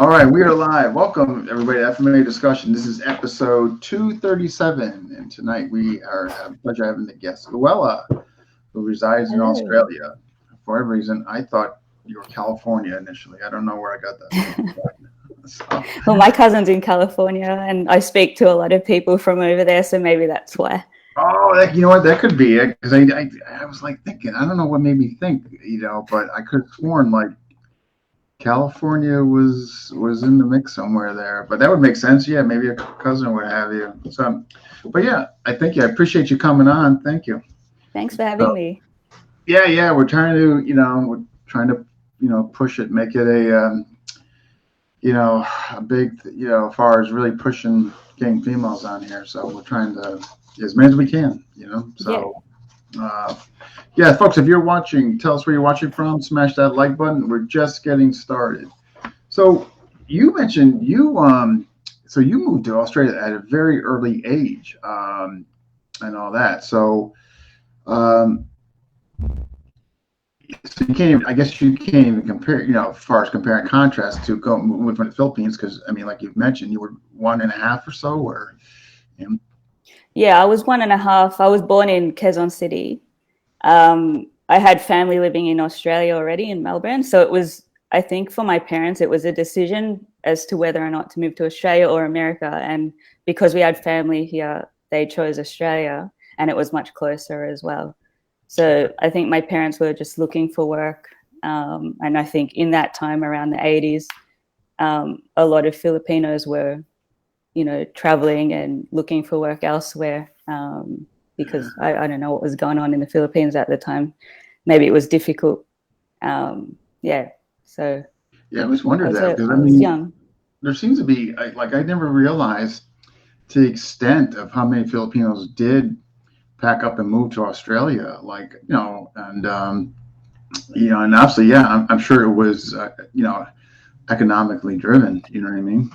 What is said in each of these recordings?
All right, we are live. Welcome, everybody, to FMA discussion. This is episode 237, and tonight we are have the pleasure of having the guest, Louella, who resides in Hello. Australia. For whatever reason, I thought you were California initially. I don't know where I got that from. So, Well, my cousin's in California, and I speak to a lot of people from over there, so maybe that's why. you know what? That could be it because I was like thinking. I don't know what made me think, but I could have sworn like California was in the mix somewhere there, but that would make sense. Yeah, maybe a cousin or what have you. So, but yeah, I thank you. I appreciate you coming on. Thank you. Thanks for having So, me. yeah, we're trying to push it, make it a big, as far as really pushing getting females on here. So we're trying to as many as we can. Yeah. So, uh, yeah, folks, if you're watching, tell us where you're watching from. Smash that like button. We're just getting started. So you mentioned so you moved to Australia at a very early age, and all that. Um, so you can't even, I guess you can't even compare, as far as compare and contrast to moving from the Philippines, because I mean, like you've mentioned, you were 1.5 or so, or Yeah, I was 1.5. I was born in Quezon City. I had family living in Australia already in Melbourne. So it was, I think for my parents, it was a decision as to whether or not to move to Australia or America. And because we had family here, they chose Australia, and it was much closer as well. So I think my parents were just looking for work. And I think in that time around the 80s, a lot of Filipinos were, traveling and looking for work elsewhere, because I don't know what was going on in the Philippines at the time. Maybe it was difficult. Yeah. So yeah, I always wondered that because I I was mean, young. there seems to be I never realized to the extent of how many Filipinos did pack up and move to Australia, and obviously, yeah, I'm sure it was, economically driven. You know what I mean?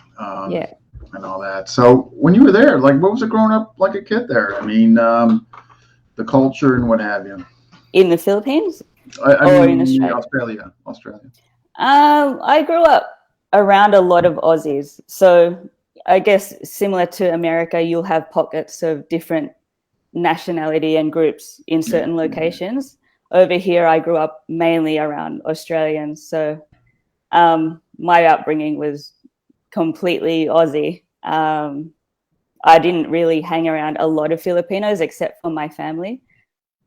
Yeah. And all that. So when you were there, like, what was it growing up like a kid there? I mean, the culture and what have you. In the Philippines I or in mean, Australia? Australia. I grew up around a lot of Aussies. So I guess similar to America, you'll have pockets of different nationality and groups in Yeah. certain locations. Over here, I grew up mainly around Australians. So my upbringing was completely Aussie. I didn't really hang around a lot of Filipinos except for my family.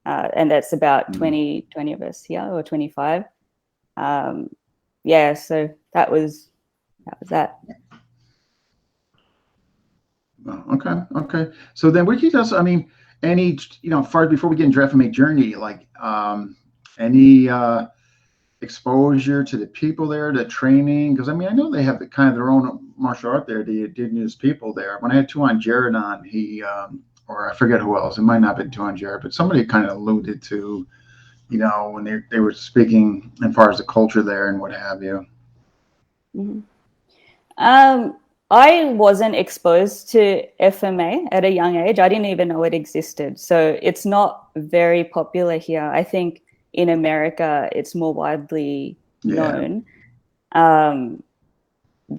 And that's about 20 of us here, or 25. Yeah, so that was that. Oh, okay. So then, would you just, I mean, any, far before we get into FMA journey, like, any exposure to the people there, the training? Because I mean, I know they have the kind of their own martial art there, the indigenous people there. When I had Tuan Jared on, he, or I forget who else, it might not have been Tuan Jared, but somebody kind of alluded to, when they were speaking as far as the culture there and what have you. Mm-hmm. I wasn't exposed to FMA at a young age. I didn't even know it existed. So it's not very popular here. I think in America, it's more widely known.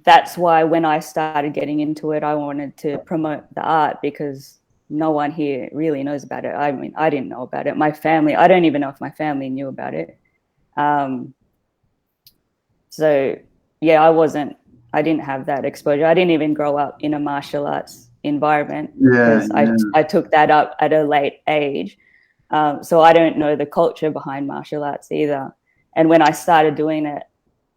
That's why when I started getting into it, I wanted to promote the art because no one here really knows about it. I mean, I didn't know about it. My family, I don't even know if my family knew about it. So yeah, I didn't have that exposure. I didn't even grow up in a martial arts environment because I took that up at a late age. So I don't know the culture behind martial arts either. And when I started doing it,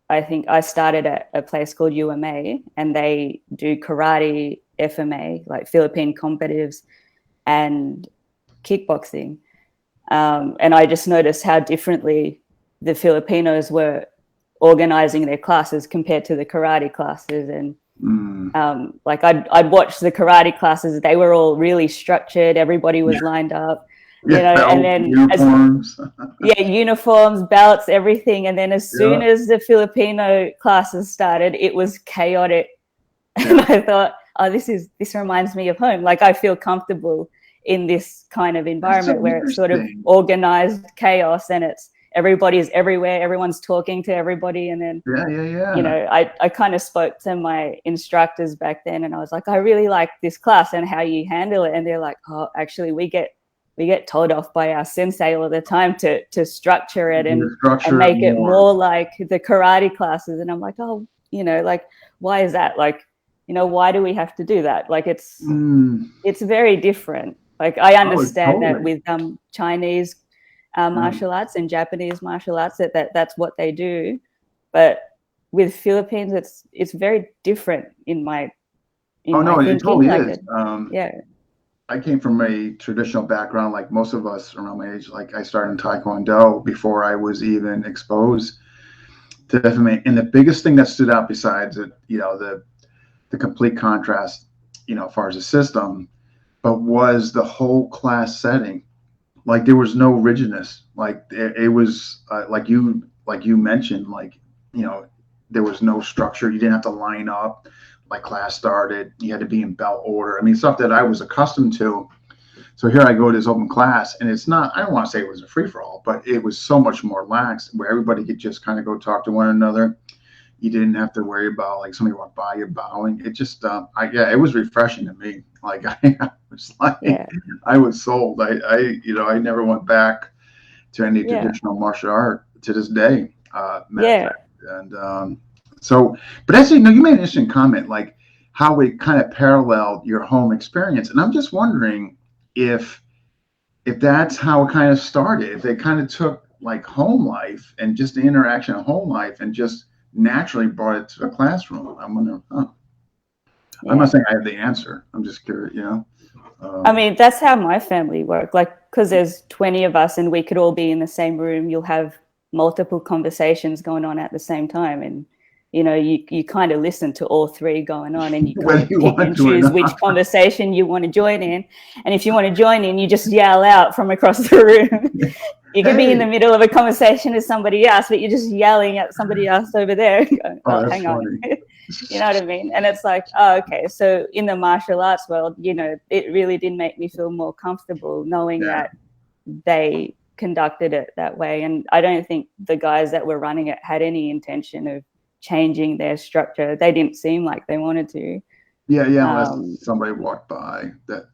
I think I started at a place called UMA, and they do karate, FMA, like Philippine combatives, and kickboxing. And I just noticed how differently the Filipinos were organizing their classes compared to the karate classes. And like I'd watch the karate classes, they were all really structured, everybody was lined up, and then uniforms. Uniforms, belts, everything. And then as soon as the Filipino classes started, it was chaotic. And I thought, oh, this reminds me of home. Like I feel comfortable in this kind of environment where it's sort of organized chaos, and everybody's everywhere, everyone's talking to everybody. And then, you know, I kind of spoke to my instructors back then, and I was like, I really like this class and how you handle it. And they're like, oh, actually, we get told off by our sensei all the time to structure it and make it more like the karate classes. And I'm like, oh, you know, like, why is that? Like, you know, why do we have to do that? Like, it's very different. Like, I understand that with Chinese martial arts and Japanese martial arts, that's what they do. But with Philippines, it's very different in my it thinking. totally like is. I came from a traditional background, like most of us around my age. Like, I started in Taekwondo before I was even exposed to FMA. And the biggest thing that stood out, besides it, you know, the complete contrast, you know, as far as the system, but was the whole class setting. Like, there was no rigidness. Like, it was like you mentioned, like, you know, there was no structure. You didn't have to line up. Like, class started, you had to be in belt order. I mean, stuff that I was accustomed to. So here I go to this open class, and it's not, I don't want to say it was a free-for-all, but it was so much more lax, where everybody could just kind of go talk to one another. You didn't have to worry about, like, somebody walked by you bowing. It just, it was refreshing to me. Like, I was like, I was sold. I you know, I never went back to any traditional martial art to this day. And so, but actually, no, you made an interesting comment, like how it kind of paralleled your home experience. And I'm just wondering if that's how it kind of started, if they kind of took like home life and just the interaction of home life and just naturally brought it to the classroom. I'm wondering, I'm not saying I have the answer. I'm just curious, you know. I mean, that's how my family worked. Like, because there's 20 of us and we could all be in the same room. You'll have multiple conversations going on at the same time. And, you know, you kind of listen to all three going on, and you kind of pick and choose which conversation you want to join in. And if you want to join in, you just yell out from across the room. You could be in the middle of a conversation with somebody else, but you're just yelling at somebody else over there. Going, hang on. You know what I mean? And it's like, oh, okay. So in the martial arts world, you know, it really did make me feel more comfortable knowing that they conducted it that way. And I don't think the guys that were running it had any intention of changing their structure. They didn't seem like they wanted to. Unless somebody walked by that.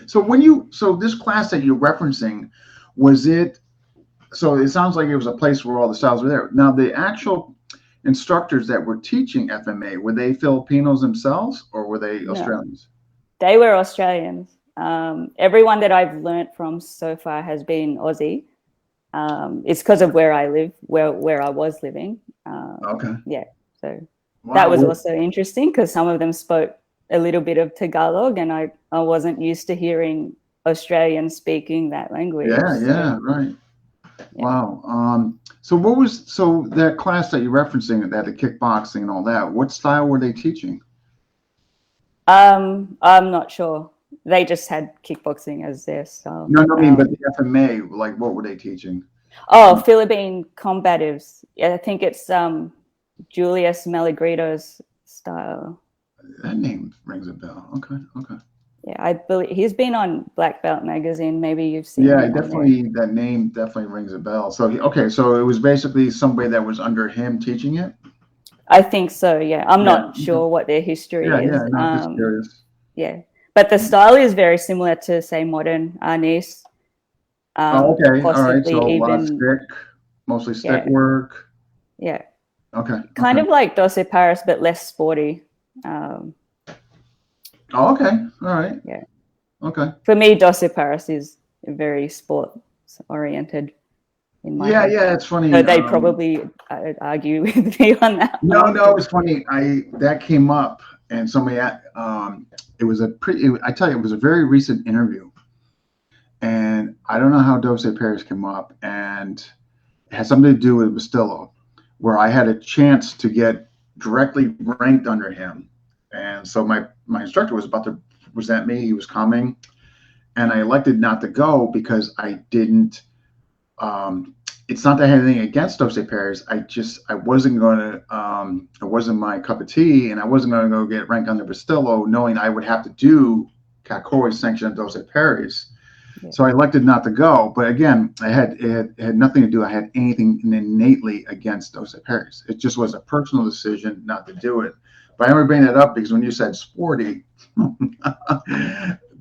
So this class that you're referencing, was it, so it sounds like it was a place where all the styles were there. Now, the actual instructors that were teaching FMA, were they Filipinos themselves, or were they Australians? They were Australians. Everyone that I've learnt from so far has been Aussie. It's because of where I live, where I was living. So that was also interesting, because some of them spoke a little bit of Tagalog, and I wasn't used to hearing Australians speaking that language. Right. Wow. So that class that you're referencing, that the kickboxing and all that, what style were they teaching? I'm not sure. They just had kickboxing as their style. No, I mean, but the FMA, like, what were they teaching? Oh, Philippine combatives. I think it's Julius Malagrito's style. That name rings a bell. Okay. Yeah, I believe he's been on Black Belt magazine. Maybe you've seen. Yeah, definitely. That name definitely rings a bell. So so it was basically somebody that was under him teaching it. I think so. Yeah, I'm not sure what their history is. Yeah, no, just curious. Yeah, but the style is very similar to, say, modern arnis. All right. So a lot of mostly stick work. Yeah. Okay. Kind of like Doce Paris, but less sporty. Okay. All right. Yeah. Okay. For me, Doce Paris is very sports oriented. In my head. It's funny. So they probably argue with me on that. No, it's funny. That came up, and somebody it was I tell you, it was a very recent interview, and I don't know how Doce Paris came up, and it had something to do with Bastillo, where I had a chance to get directly ranked under him. And so my instructor was about to present me. He was coming, and I elected not to go because I didn't. It's not that I had anything against Doce Paris. I wasn't going to. It wasn't my cup of tea, and I wasn't going to go get ranked under Bastillo, knowing I would have to do Kakoi's sanction of Doce Paris. So I elected not to go. But again, it had nothing to do. I had anything innately against those Paris. It just was a personal decision not to do it. But I only bring that up because when you said sporty,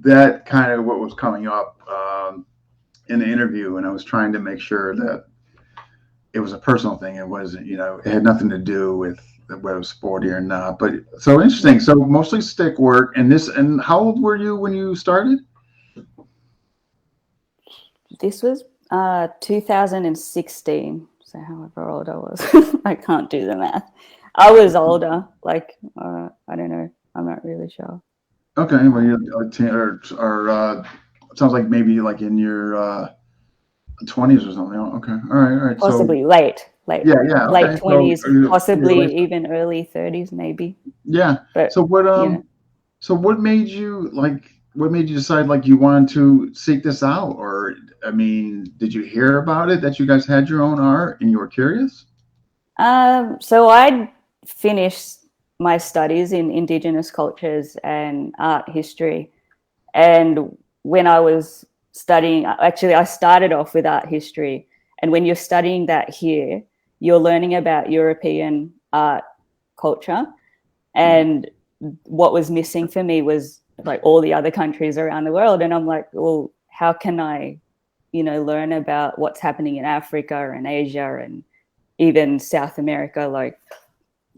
that kind of what was coming up in the interview, and I was trying to make sure that it was a personal thing. It wasn't, it had nothing to do with whether it was sporty or not. But so interesting. So mostly stick work. And how old were you when you started? This was 2016. So however old I was, I can't do the math. I was older. Like I don't know. I'm not really sure. Okay, well, you sounds like maybe like in your 20s or something. Okay, all right. Possibly late. Yeah, okay. Late 20s, possibly even early 30s, maybe. Yeah. But, so what made you decide like you wanted to seek this out? Or I mean, did you hear about it that you guys had your own art and you were curious? So I finished my studies in Indigenous cultures and art history, and when I was studying, actually I started off with art history, and when you're studying that here, you're learning about European art culture, and what was missing for me was like all the other countries around the world, and I'm like, well, how can I learn about what's happening in Africa and Asia and even South America, like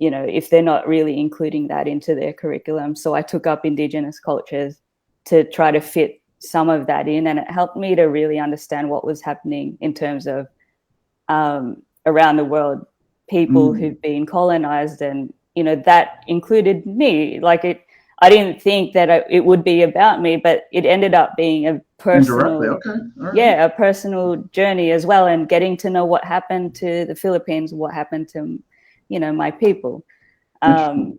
if they're not really including that into their curriculum. So I took up Indigenous cultures to try to fit some of that in, and it helped me to really understand what was happening in terms of around the world, people who've been colonized, and that included me. Like I didn't think that it would be about me, but it ended up being a personal, a personal journey as well, and getting to know what happened to the Philippines, what happened to my people. And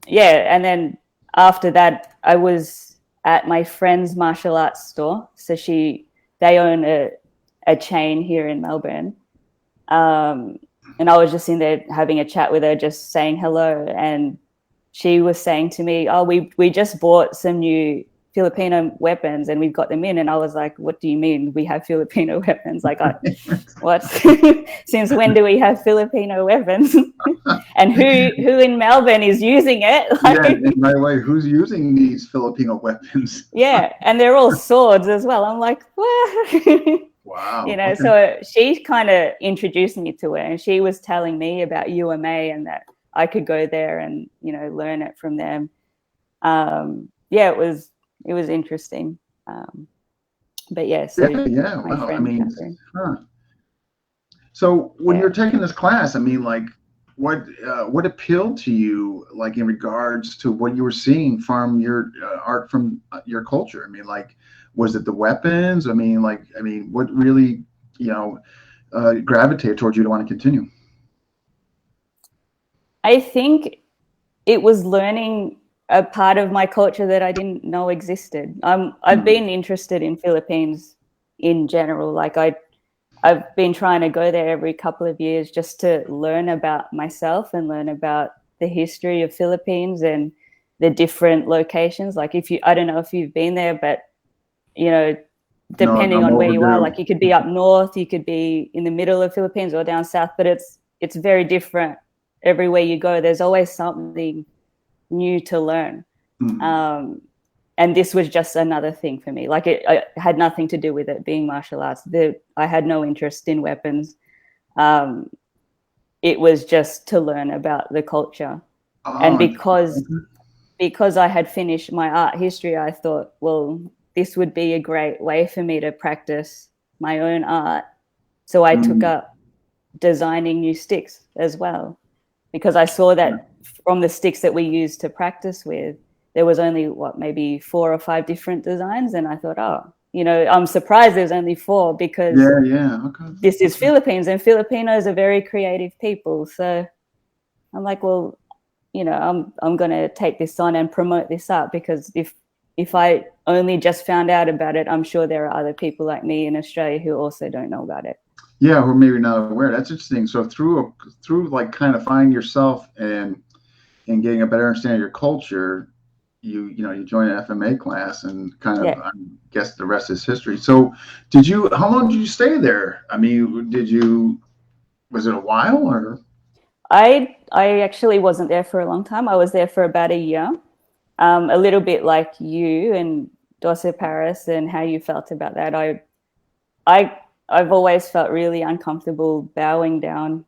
then after that, I was at my friend's martial arts store. So they own a chain here in Melbourne. And I was just in there having a chat with her, just saying hello. And she was saying to me, oh, we just bought some new Filipino weapons and we've got them in. And I was like, what do you mean we have Filipino weapons? Like, what? Since when do we have Filipino weapons? And who in Melbourne is using it? And by the way, who's using these Filipino weapons? Yeah, and they're all swords as well. I'm like, what? Wow. So she kind of introduced me to it, and she was telling me about UMA and that I could go there and learn it from them. It was interesting. But yeah, so wow. I mean, So when you're taking this class, I mean, like, what appealed to you, like in regards to what you were seeing from your art, from your culture? I mean, like, was it the weapons? I mean, what really, gravitated towards you to want to continue? I think it was learning a part of my culture that I didn't know existed. I've been interested in Philippines in general. Like I've been trying to go there every couple of years just to learn about myself and learn about the history of Philippines and the different locations. Like I don't know if you've been there, but depending on where you are, like you could be up north, you could be in the middle of Philippines or down south, but it's very different everywhere you go. There's always something new to learn. And this was just another thing for me. Like it had nothing to do with it being martial arts. I had no interest in weapons. It was just to learn about the culture. And because I had finished my art history, I thought, well, this would be a great way for me to practice my own art. So I took up designing new sticks as well, because I saw that from the sticks that we used to practice with, there was only maybe 4 or 5 different designs. And I thought, I'm surprised there's only 4 because this is Philippines, and Filipinos are very creative people. So I'm like, well, I'm going to take this on and promote this up, because if I only just found out about it, I'm sure there are other people like me in Australia who also don't know about it. Yeah, who are maybe not aware. That's interesting. So through like kind of finding yourself and getting a better understanding of your culture, you joined an FMA class and kind of, Yeah. I guess the rest is history. So how long did you stay there? I mean, was it a while or? I actually wasn't there for a long time. I was there for about a year. A little bit like you and Dossa Paris and how you felt about that. I I've always felt really uncomfortable bowing down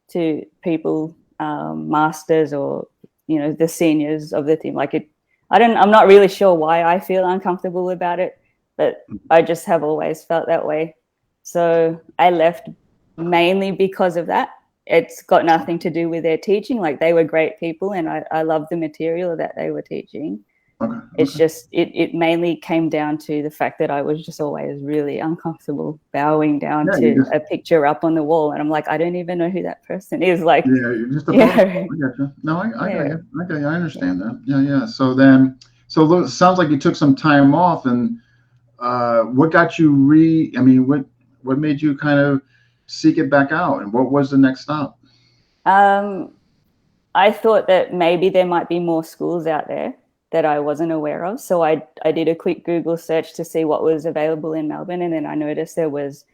to people, masters or the seniors of the team. Like it, I'm not really sure why I feel uncomfortable about it, but I just have always felt that way. So I left mainly because of that. It's got nothing to do with their teaching. Like they were great people, and I loved the material that they were teaching. Okay, It's okay. just it mainly came down to the fact that I was just always really uncomfortable bowing down Yeah, you to just a picture up on the wall, and I'm like, I don't even know who that person is. Like, yeah, you're just a protocol. yeah, I got you. No, I got yeah, you. I got you. I yeah. understand that. Yeah, yeah. So look, it sounds like you took some time off, and what got you I mean, what made you kind of seek it back out, and what was the next stop? Um, I thought that maybe there might be more schools out there that I wasn't aware of. So I did a quick Google search to see what was available in Melbourne, and then I noticed there was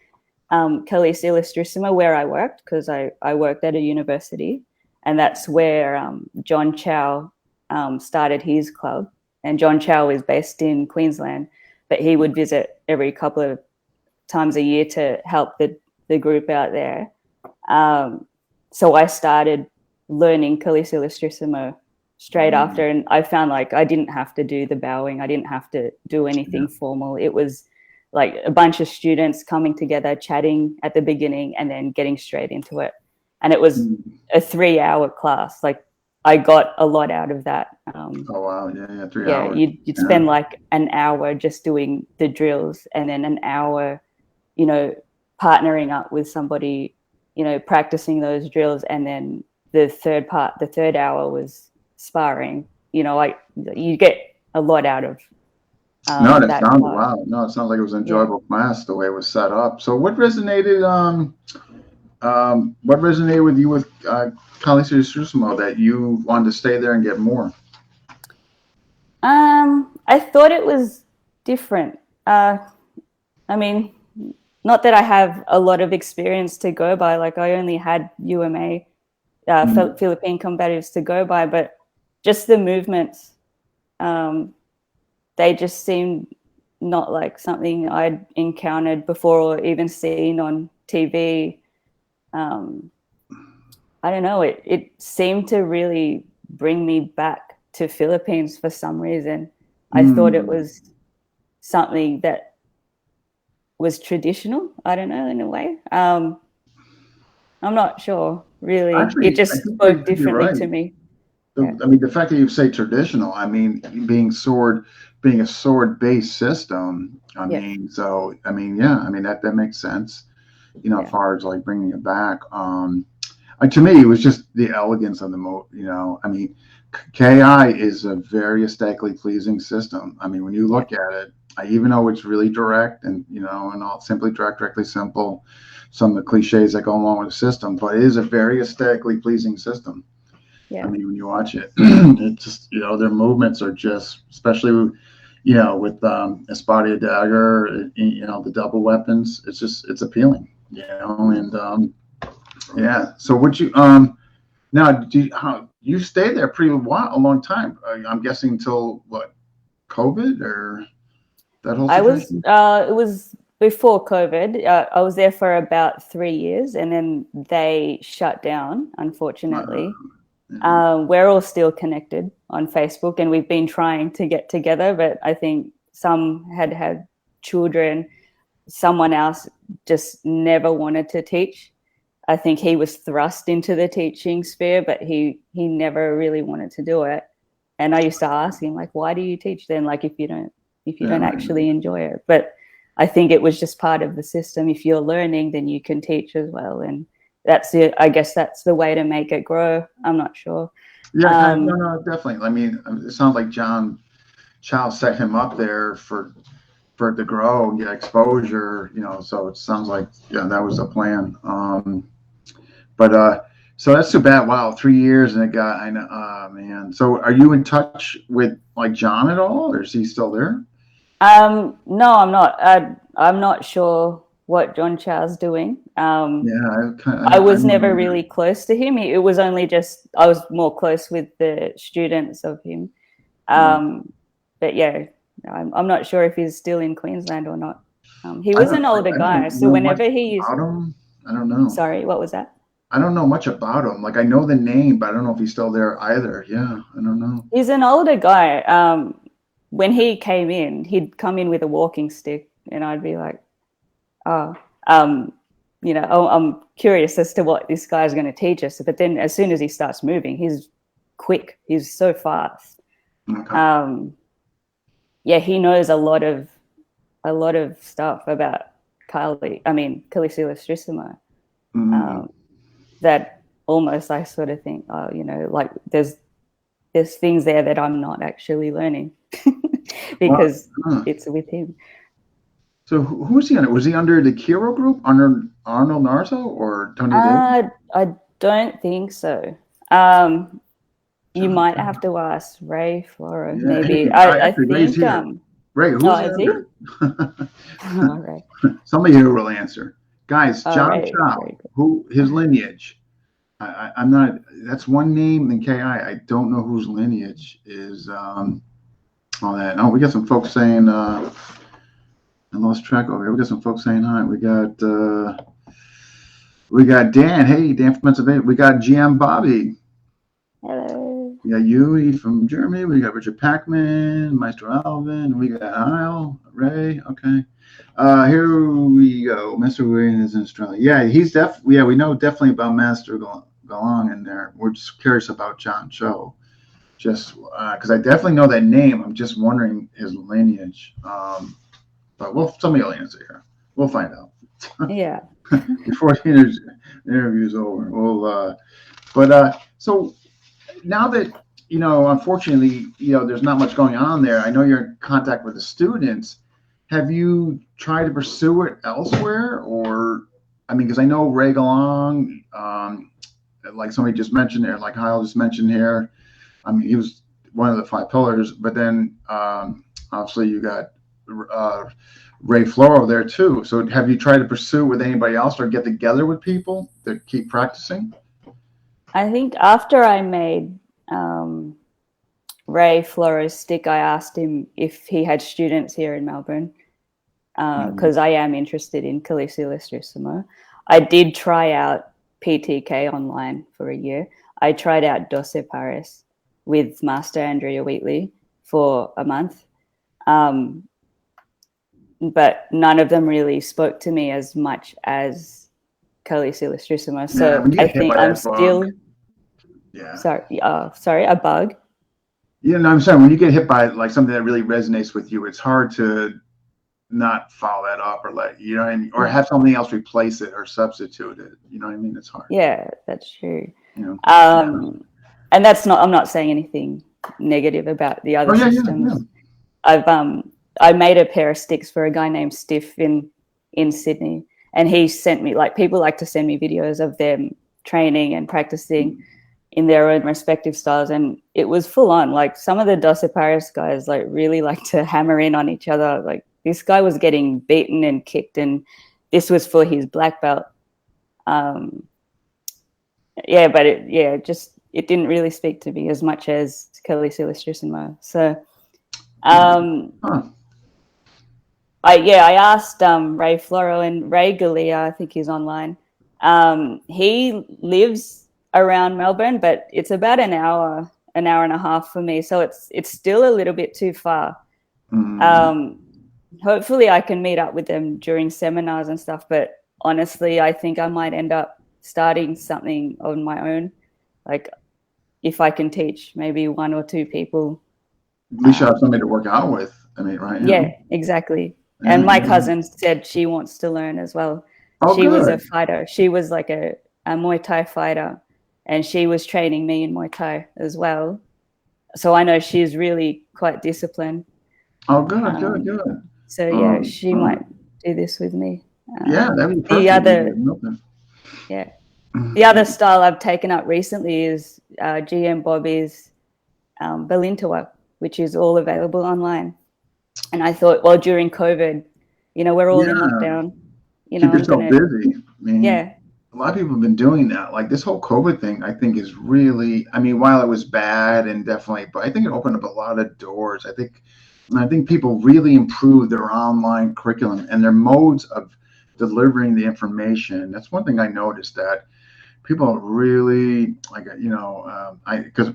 Ilustrisimo where I worked because I worked at a university, and that's where John Chow started his club. And John Chow is based in Queensland, but he would visit every couple of times a year to help the group out there. So I started learning Ilustrisimo straight Mm, after, and I found like I didn't have to do the bowing, I didn't have to do yeah. anything formal. It was like a bunch of students coming together, chatting at the beginning, and then getting straight into it. And it was Mm. a 3 hour class. Like I got a lot out of that. Oh wow, yeah, yeah, 3 hours. You'd Yeah. spend like an hour just doing the drills, and then an hour, you know, partnering up with somebody, practicing those drills, and then the third hour was sparring. Like you get a lot out of No, that that sounds class. wow. No, it sounds like it was an Yeah. enjoyable class the way it was set up. So what resonated with you with Kali Susmo that you wanted to stay there and get more? I thought it was different. I mean, not that I have a lot of experience to go by. Like I only had UMA, Mm. Philippine combatives to go by, but just the movements, um, they just seemed not like something I'd encountered before or even seen on TV. Um, I don't know. It seemed to really bring me back to Philippines for some reason. I thought it Mm. was something that was traditional. I don't know, in a way. I'm not sure, really. It Actually, I just think you spoke could be differently right. to me. Yeah. I mean, the fact that you say traditional, I mean, being a sword-based system. I Yeah. mean, I mean, yeah, I mean that makes sense. As Yeah. far as like bringing it back. To me, it was just the elegance of the I mean, KI is a very aesthetically pleasing system. I mean, when you Yeah. look at it, even though it's really direct and and all simply direct, directly simple, some of the cliches that go along with the system, but it is a very aesthetically pleasing system. I Yeah. mean, when you watch it, it just their movements are just, especially with Espada dagger, the double weapons. It's appealing, and yeah. So would you now you stayed there a long time? I'm guessing until what, COVID or that whole situation? It was before COVID. I was there for about 3 years, and then they shut down, Uh, unfortunately. yeah. We're all still connected on Facebook, and we've been trying to get together, but I think some had children. Someone else just never wanted to teach. I think he was thrust into the teaching sphere, but he never really wanted to do it. And I used to ask him, like, why do you teach then? Like, if you Yeah, don't right. actually enjoy it. But I think it was just part of the system. If you're learning, then you can teach as well. And that's it. I guess that's the way to make it grow. I'm not sure. Yeah, kind of. No, Um, no, definitely. I mean, it sounds like John Chow set him up there for it to grow and get exposure. So it sounds like, yeah, that was the plan. But So that's too bad. Wow, 3 years and it got. I know. Oh man. So are you in touch with like John at all, or is he still there? No, I'm not. I'm not sure what John Chow's doing. Yeah, I I was never remember. really close to him. It was only just I was more close with the students of him. Yeah. But yeah, I'm not sure if he's still in Queensland or not. He I was don't. an older I don't guy, so know much whenever he used, about him. I don't know. sorry, what was that? I don't know much about him. Like I know the name, but I don't know if he's still there either. Yeah, I don't know. He's an older guy. When he came in, he'd come in with a walking stick, and I'd be like, oh, I'm curious as to what this guy's going to teach us. But then as soon as he starts moving, he's quick. He's so fast. Okay. Yeah, he knows a lot of stuff about Kalisi Ilustrisimo, Mm. that almost I sort of think, oh, like there's things there that I'm not actually learning Well, because it's with him. so who's he under? Was he under the Kiro group, under Arnold Narzo or Tony Davis? I don't think so. Um, you John might have Chow. to ask Ray Flora, Yeah. maybe. Hey, I actually, Ray's think. here. Ray, who's Oh, he is he? under? All right. Somebody here will answer. Guys, All John right. Chow, Very good. who his lineage. I'm not. That's one name in KI. I don't know whose lineage is. All that. Oh, we got some folks saying. I lost track over here. We got some folks saying hi. We got Dan. Hey, Dan from Pennsylvania. We got GM Bobby. Hello. We got Yui from Germany. We got Richard Packman, Maestro Alvin. We got Isle, Ray. Okay. Here we go. Master William is in Australia. Yeah, Yeah, we know definitely about Master Galong in there. We're just curious about John Cho. Just because I definitely know that name. I'm just wondering his lineage. But somebody will answer here. We'll find out. Yeah. Before the interview's over. So now that unfortunately, there's not much going on there. I know you're in contact with the students. Have you tried to pursue it elsewhere, or because I know Ray Galong, like somebody just mentioned there, like Kyle just mentioned here. He was one of the 5 pillars, but then obviously you got Ray Floro there too. So have you tried to pursue with anybody else or get together with people to keep practicing? I think after I made Ray Floro's stick, I asked him if he had students here in Melbourne because I am interested in Kalisi Ilustrisimo. I did try out PTK online for a year. I tried out Doce Paris with Master Andrea Wheatley for a month. But none of them really spoke to me as much as Kalisi Ilustrisimo. So I think I'm still. Yeah. Sorry, a bug. Yeah, no, I'm saying when you get hit by like something that really resonates with you, it's hard to not follow that up or or have something else replace it or substitute it. You know what I mean? It's hard. Yeah, that's true. And I'm not saying anything negative about the other systems. Yeah. I made a pair of sticks for a guy named Stiff in Sydney, and he sent me, like, people like to send me videos of them training and practicing in their own respective styles, and it was full on. Like, some of the Doce Paris guys really like to hammer in on each other. Like, this guy was getting beaten and kicked, and this was for his black belt. But it didn't really speak to me as much as Kalisi Ilustrisimo. So I asked Ray Floro, and Ray Galea, I think he's online. He lives around Melbourne, but it's about an hour and a half for me. So it's still a little bit too far. Hopefully I can meet up with them during seminars and stuff. But honestly, I think I might end up starting something on my own. Like, if I can teach maybe 1 or 2 people. At least you have somebody to work out with. Right? Yeah, exactly. And my cousin said she wants to learn as well. Oh, she was a fighter. She was like a Muay Thai fighter, and she was training me in Muay Thai as well. So I know she's really quite disciplined. Oh, good. So she might do this with me. Yeah, that'd be perfect. Yeah. The other style I've taken up recently is GM Bobby's Belintoa, which is all available online. And I thought, well, during COVID, we're all in lockdown. Keep yourself busy. I mean, yeah. A lot of people have been doing that. Like this whole COVID thing, I think is really, I mean, while it was bad and definitely, but I think it opened up a lot of doors. I think people really improved their online curriculum and their modes of delivering the information. That's one thing I noticed, that people really like, because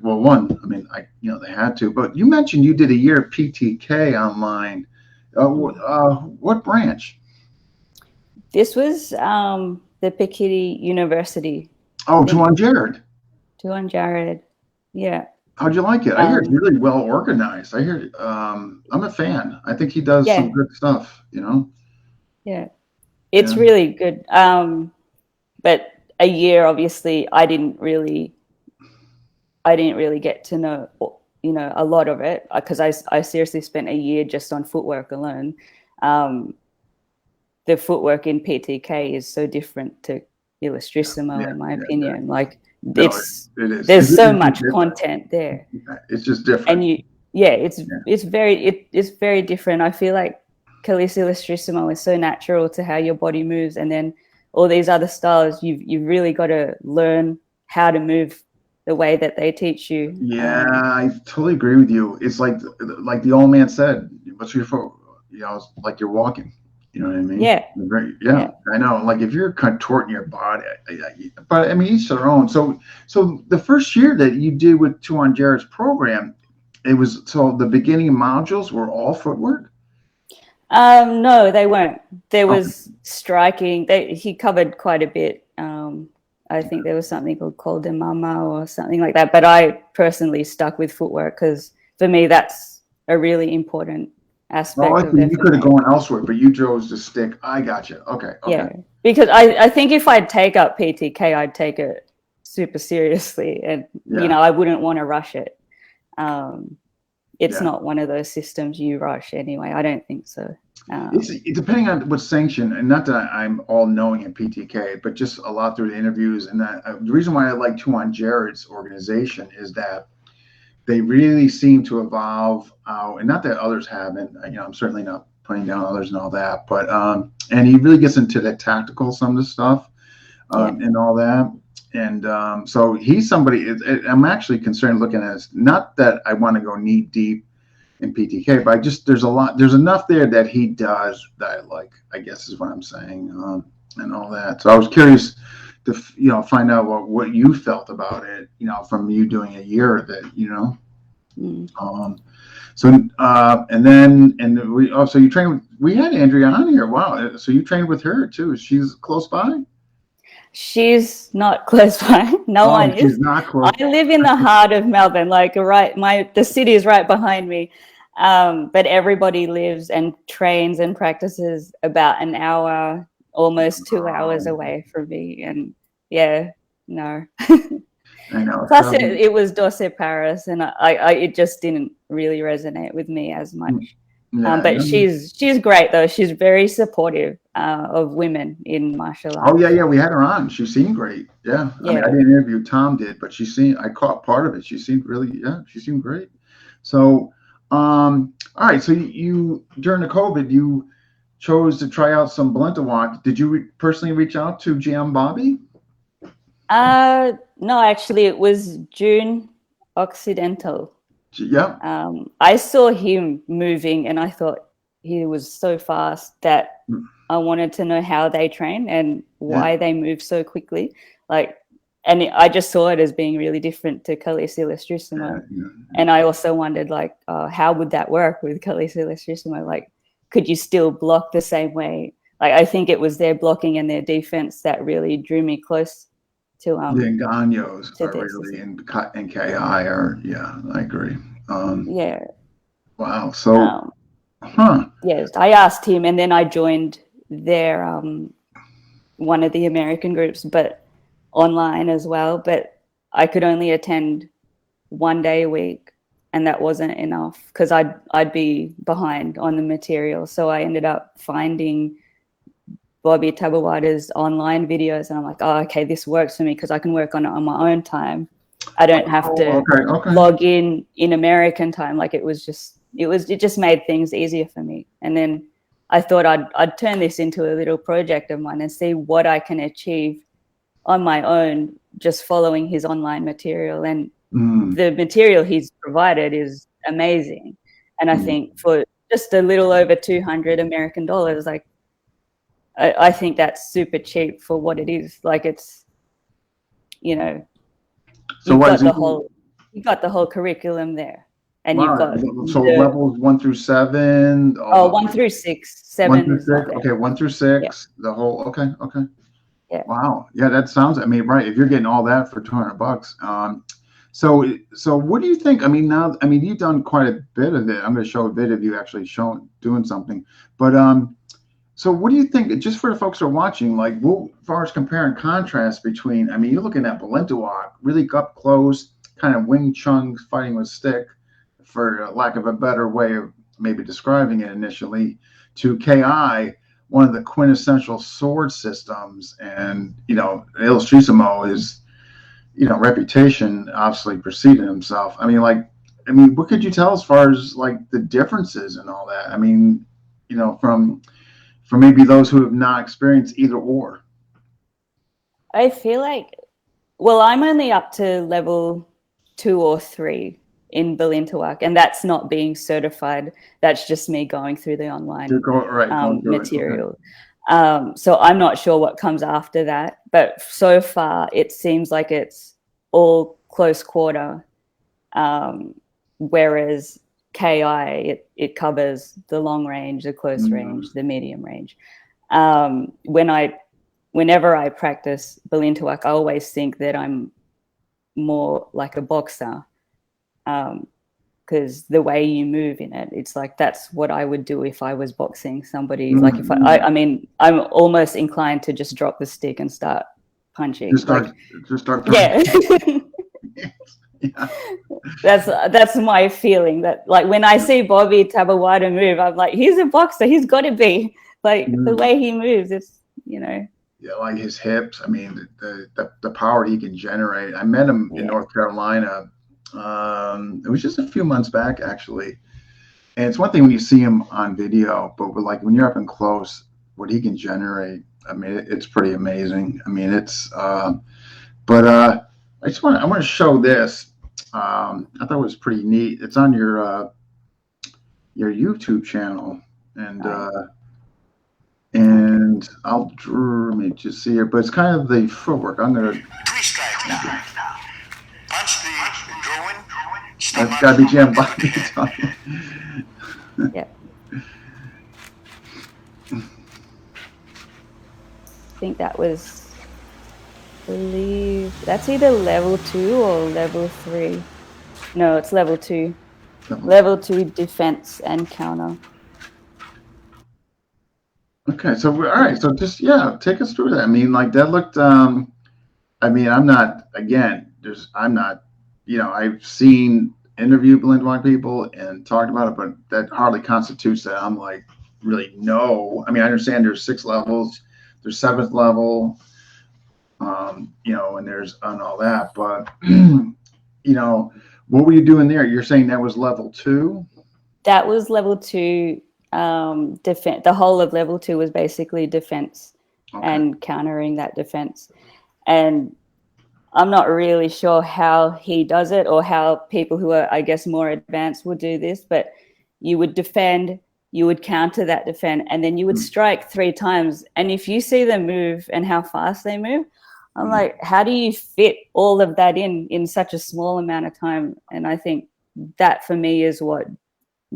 they had to. But you mentioned you did a year of PTK online. What branch? This was the Pekiti University. Oh, Tuan Jared. Tuan Jared, yeah. How'd you like it? I hear it's really well organized. I hear I'm a fan. I think he does some good stuff. Yeah, it's really good. But a year, obviously, I didn't really get to know, a lot of it, because I seriously spent a year just on footwork alone. The footwork in PTK is so different to Ilustrisimo, in my opinion. Like there's so much content there. It's just different. And it's very different. I feel like Kali's Ilustrisimo is so natural to how your body moves, and then all these other styles, you've really got to learn how to move the way that they teach you. Yeah, I totally agree with you. It's like the old man said, "What's your foot?" It's like you're walking. You know what I mean? Yeah. I know. Like if you're contorting your body, but I mean, each their own. So the first year that you did with Tuan Jared's program, it was, so the beginning modules were all footwork? No, they weren't. There was striking. He covered quite a bit. I think there was something called de mama or something like that. But I personally stuck with footwork because for me, that's a really important aspect of FMA. You could have gone elsewhere, but you chose to stick. I got you. Okay. Yeah, because I think if I'd take up PTK, I'd take it super seriously, and I wouldn't want to rush it. It's not one of those systems you rush anyway. I don't think so. It's depending on what's sanctioned, and not that I'm all knowing in PTK, but just a lot through the interviews. And that the reason why I like Tuan Jared's organization is that they really seem to evolve out, and not that others haven't. I'm certainly not putting down others and all that, but and he really gets into the tactical, some of the stuff, and all that. And so he's somebody. I'm actually concerned looking at it. Not that I want to go knee deep in PTK, but there's enough there that he does that I like, I guess is what I'm saying, and all that. So I was curious to find out what you felt about it, from you doing a year of it, so you trained. We had Andrea on here. Wow. So you trained with her too. She's close by? She's not close by. No one is. She's not close. I live in the heart of Melbourne, like the city is right behind me. But everybody lives and trains and practices about an hour, almost 2 hours away from me. And no. I know. Plus, it was Dorset Paris, and it just didn't really resonate with me as much. But she's great though. She's very supportive of women in martial arts. Oh yeah, we had her on. She seemed great. Yeah. I mean, I didn't interview, Tom did, but I caught part of it. She seemed great. So, all right. So you during the COVID, you chose to try out some Belintoa. Did you personally reach out to GM Bobby? No, actually, it was June Occidental. Yeah. I saw him moving, and I thought he was so fast that I wanted to know how they train and why they move so quickly. And I just saw it as being really different to Kali's Ilustrisimo. And I also wondered, how would that work with Kali's Ilustrisimo? Could you still block the same way? I think it was their blocking and their defense that really drew me close to the Engaños are really in KI I agree. Wow. So yes, I asked him, and then I joined their one of the American groups, but online as well. But I could only attend 1 day a week, and that wasn't enough because I'd be behind on the material. So I ended up finding Bobby Tabawada's online videos, and I'm like, oh, okay, this works for me because I can work on it on my own time. I don't have to log in American time. Like it just made things easier for me. And then I thought I'd turn this into a little project of mine and see what I can achieve on my own, just following his online material. And the material he's provided is amazing. And I think for just a little over $200 American, like I think that's super cheap for what it is. Like it's, you know, so you've got the whole curriculum there, and wow. You've got levels 1 through 7. 1 through 6, 7. 1 through 6. Okay, 1 through 6. Yeah. The whole. Okay. Yeah. Wow. Yeah, that sounds. I mean, right. If you're getting all that for $200, so what do you think? I mean, now, I mean, you've done quite a bit of it. I'm going to show a video of you actually doing something, but so what do you think, just for the folks who are watching, like, as far as compare and contrast between, I mean, you're looking at Balintawak, really up close, kind of Wing Chun fighting with stick, for lack of a better way of maybe describing it initially, to KI, one of the quintessential sword systems. And, Ilustrisimo is, reputation obviously preceded himself. I mean, what could you tell as far as like the differences and all that? I mean, from maybe those who have not experienced either or. I feel like, well, I'm only up to level 2 or 3 in Balintawak, and that's not being certified. That's just me going through the online material. Okay. So I'm not sure what comes after that, but so far it seems like it's all close quarter, whereas KI, it covers the long range, the close range, the medium range. Whenever I practice Balintawak, I always think that I'm more like a boxer, because the way you move in it, it's like that's what I would do if I was boxing somebody. Like if I mean, I'm almost inclined to just drop the stick and start punching. Just start punching. Yeah. Yeah. That's my feeling. That like when I see Bobby Tabawada move, I'm like, he's a boxer. He's got to be like the way he moves. It's Yeah, like his hips. I mean, the power he can generate. I met him in North Carolina. It was just a few months back actually, and it's one thing when you see him on video, but like when you're up and close, what he can generate. I mean, it's pretty amazing. I mean, it's. But I want to show this. I thought it was pretty neat. It's on your YouTube channel, and let me just see here. But it's kind of the footwork. I'm gonna. That's gotta be Jim Bobby. Yeah. I think that was, I believe that's either level 2 or level 3. No, it's level 2. Level 2 defense and counter. Okay, so all right, so just take us through that. I mean, like that looked. I mean, I'm not I've seen interviewed Balintawak people and talked about it, but that hardly constitutes that I'm like really know. I mean, I understand there's 6 levels, there's 7th level, and there's and all that, but what were you doing there? You're saying that was level 2? That was level 2. Defense. The whole of level 2 was basically defense and countering that defense. And I'm not really sure how he does it or how people who are, I guess, more advanced would do this, but you would defend, you would counter that defend, and then you would strike 3 times. And if you see them move and how fast they move, I'm like, how do you fit all of that in such a small amount of time? And I think that for me is what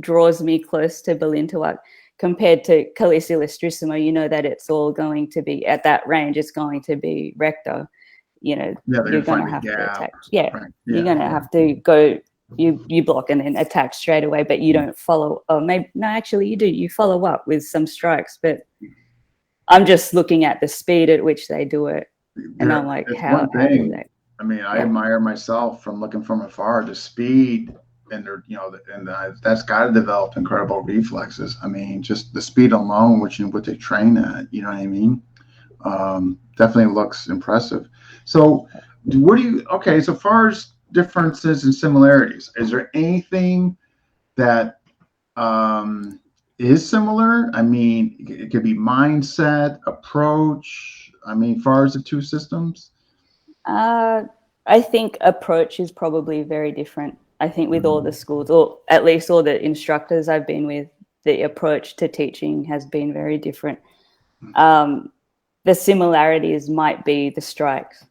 draws me close to Balintawak compared to Kali's Ilustrisimo. That it's all going to be at that range. It's going to be recto. You're going to have to attack. Yeah, right. You're going to have to go. You block and then attack straight away, but you don't follow. Oh, maybe no. Actually, you do. You follow up with some strikes, but I'm just looking at the speed at which they do it, and I'm like, how do they? I mean, I admire myself from looking from afar the speed and they're, that's got to develop incredible reflexes. I mean, just the speed alone, which what they train at, you know what I mean? Definitely looks impressive. So, what do you? Okay, so far as differences and similarities, is there anything that is similar? I mean, it could be mindset, approach. I mean, far as the two systems. I think approach is probably very different. I think with all the schools, or at least all the instructors I've been with, the approach to teaching has been very different. The similarities might be the strikes.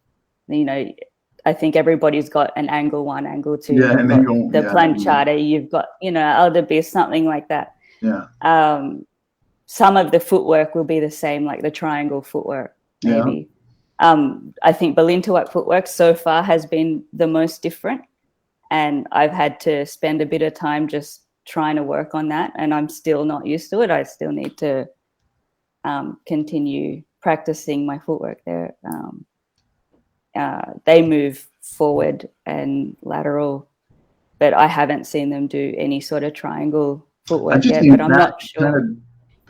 I think everybody's got an angle 1, angle 2. Yeah, and the planchata. You've got, alderbis, something like that. Yeah. Some of the footwork will be the same, like the triangle footwork, maybe. Yeah. I think Balintawak footwork so far has been the most different, and I've had to spend a bit of time just trying to work on that, and I'm still not used to it. I still need to continue practicing my footwork there. They move forward and lateral, but I haven't seen them do any sort of triangle footwork yet, but I'm not sure.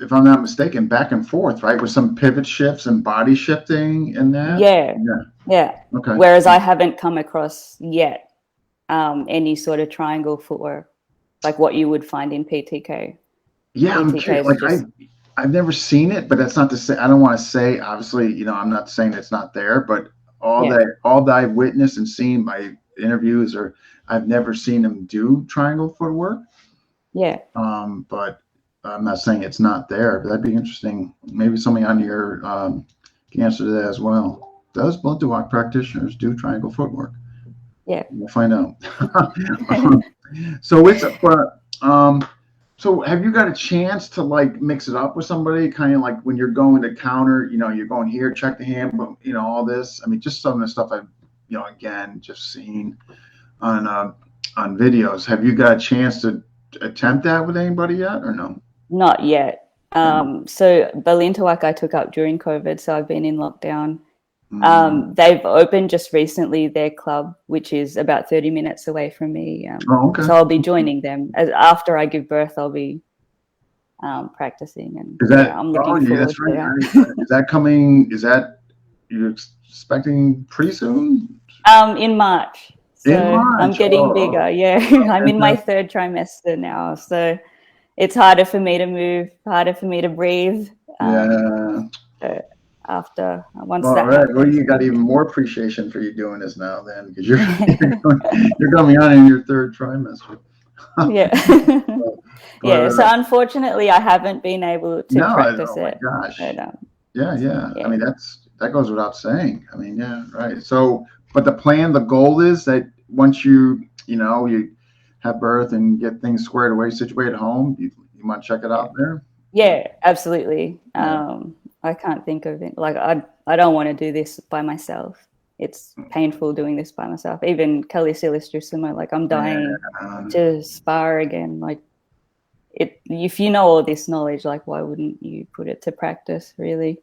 If I'm not mistaken, back and forth, right? With some pivot shifts and body shifting in that? Yeah. Okay. Whereas I haven't come across yet any sort of triangle footwork, like what you would find in PTK. Yeah, I'm curious. Like, I've never seen it, but that's not to say, I don't want to say, obviously, I'm not saying it's not there, but all that I've witnessed and seen by interviews, or I've never seen them do triangle footwork. Yeah. But I'm not saying it's not there, but that'd be interesting. Maybe somebody on here can answer that as well. Does Balintawak practitioners do triangle footwork? Yeah. We'll find out. So so have you got a chance to like mix it up with somebody, kind of like when you're going to counter, you're going here, check the hand, but all this. I mean, just some of the stuff I've, again, just seen on videos. Have you got a chance to attempt that with anybody yet, or no? Not yet. So Balintawak I took up during COVID, so I've been in lockdown. They've opened just recently their club, which is about 30 minutes away from me. Okay. So I'll be joining them. After I give birth, I'll be practicing. And I'm looking forward to that. Is that coming? Is that you're expecting pretty soon? In March. So I'm getting bigger. Yeah, I'm in my 3rd trimester now. So it's harder for me to move, harder for me to breathe. Once that happens. Well, you got even more appreciation for you doing this now, then, because you're coming on in your 3rd trimester. So unfortunately, I haven't been able to practice it. Oh my gosh. But, yeah. I mean, that goes without saying. I mean, right. So, but the goal is that once you have birth and get things squared away, situated at home, you want to check it out there? Yeah, absolutely. I can't think of it. Like, I don't want to do this by myself. It's painful doing this by myself. Even Ilustrisimo, like, I'm dying to spar again. Like, if you know all this knowledge, like, why wouldn't you put it to practice, really?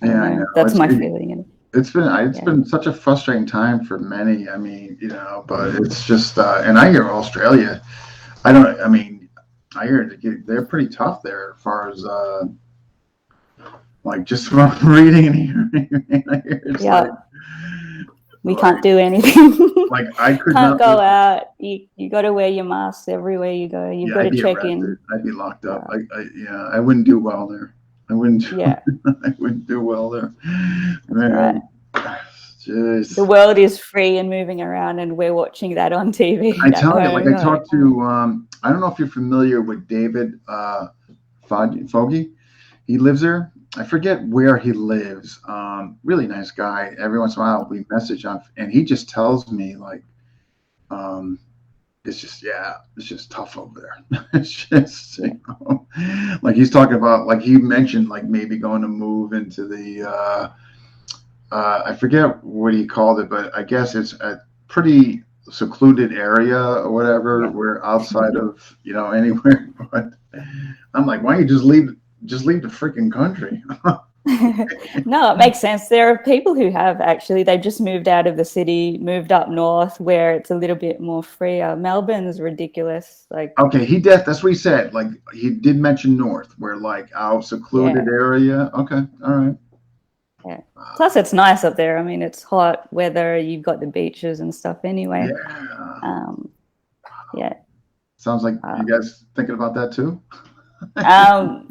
I know. That's my feeling. It's been such a frustrating time for many. I mean, but it's just, and I hear Australia, I hear they're pretty tough there as far as, like, just from reading and hearing. I hear it's we can't do anything. Like, I could can't go out. You got to wear your mask everywhere you go. You've got to check in. I'd be locked up. I wouldn't do well there. I wouldn't do well there. Man. Right. The world is free and moving around, and we're watching that on TV. I tell you, like, I talked to, I don't know if you're familiar with David Foggy. He lives there. I forget where he lives. Really nice guy. Every once in a while we message on, and he just tells me, like, it's just tough over there. It's just, like, he's talking about, like, he mentioned, like, maybe going to move into the, I forget what he called it, but I guess it's a pretty secluded area or whatever. We're outside of, anywhere. But I'm like, why don't you just leave the freaking country? No, it makes sense. There are people who have actually, they've just moved out of the city, moved up north where it's a little bit more freer. Melbourne's ridiculous. Like, Okay, he did. That's what he said. Like he did mention north, where like out secluded yeah, area. Okay, all right. yeah. Plus, it's nice up there. I mean, it's hot weather. You've got the beaches and stuff anyway. Yeah. Yeah. Sounds like you guys thinking about that too. No,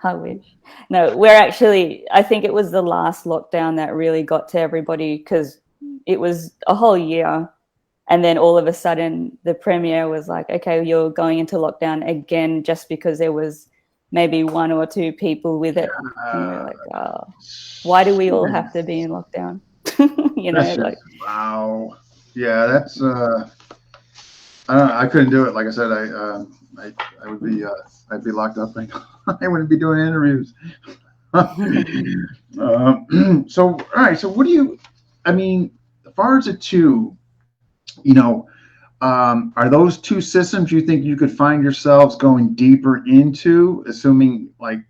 I wish. No, we're actually, I think it was the last lockdown that really got to everybody because it was a whole year. And then all of a sudden the premier was like, okay, you're going into lockdown again just because there was maybe one or two people with it. And we're like, oh, why do we all have to be in lockdown? You know, That's just, like, wow. Yeah, that's I don't know, I couldn't do it. Like I said, I would be I'd be locked up. I wouldn't be doing interviews. So all right. So what do you? I mean, as far as the two, you know, are those two systems you think you could find yourselves going deeper into, assuming like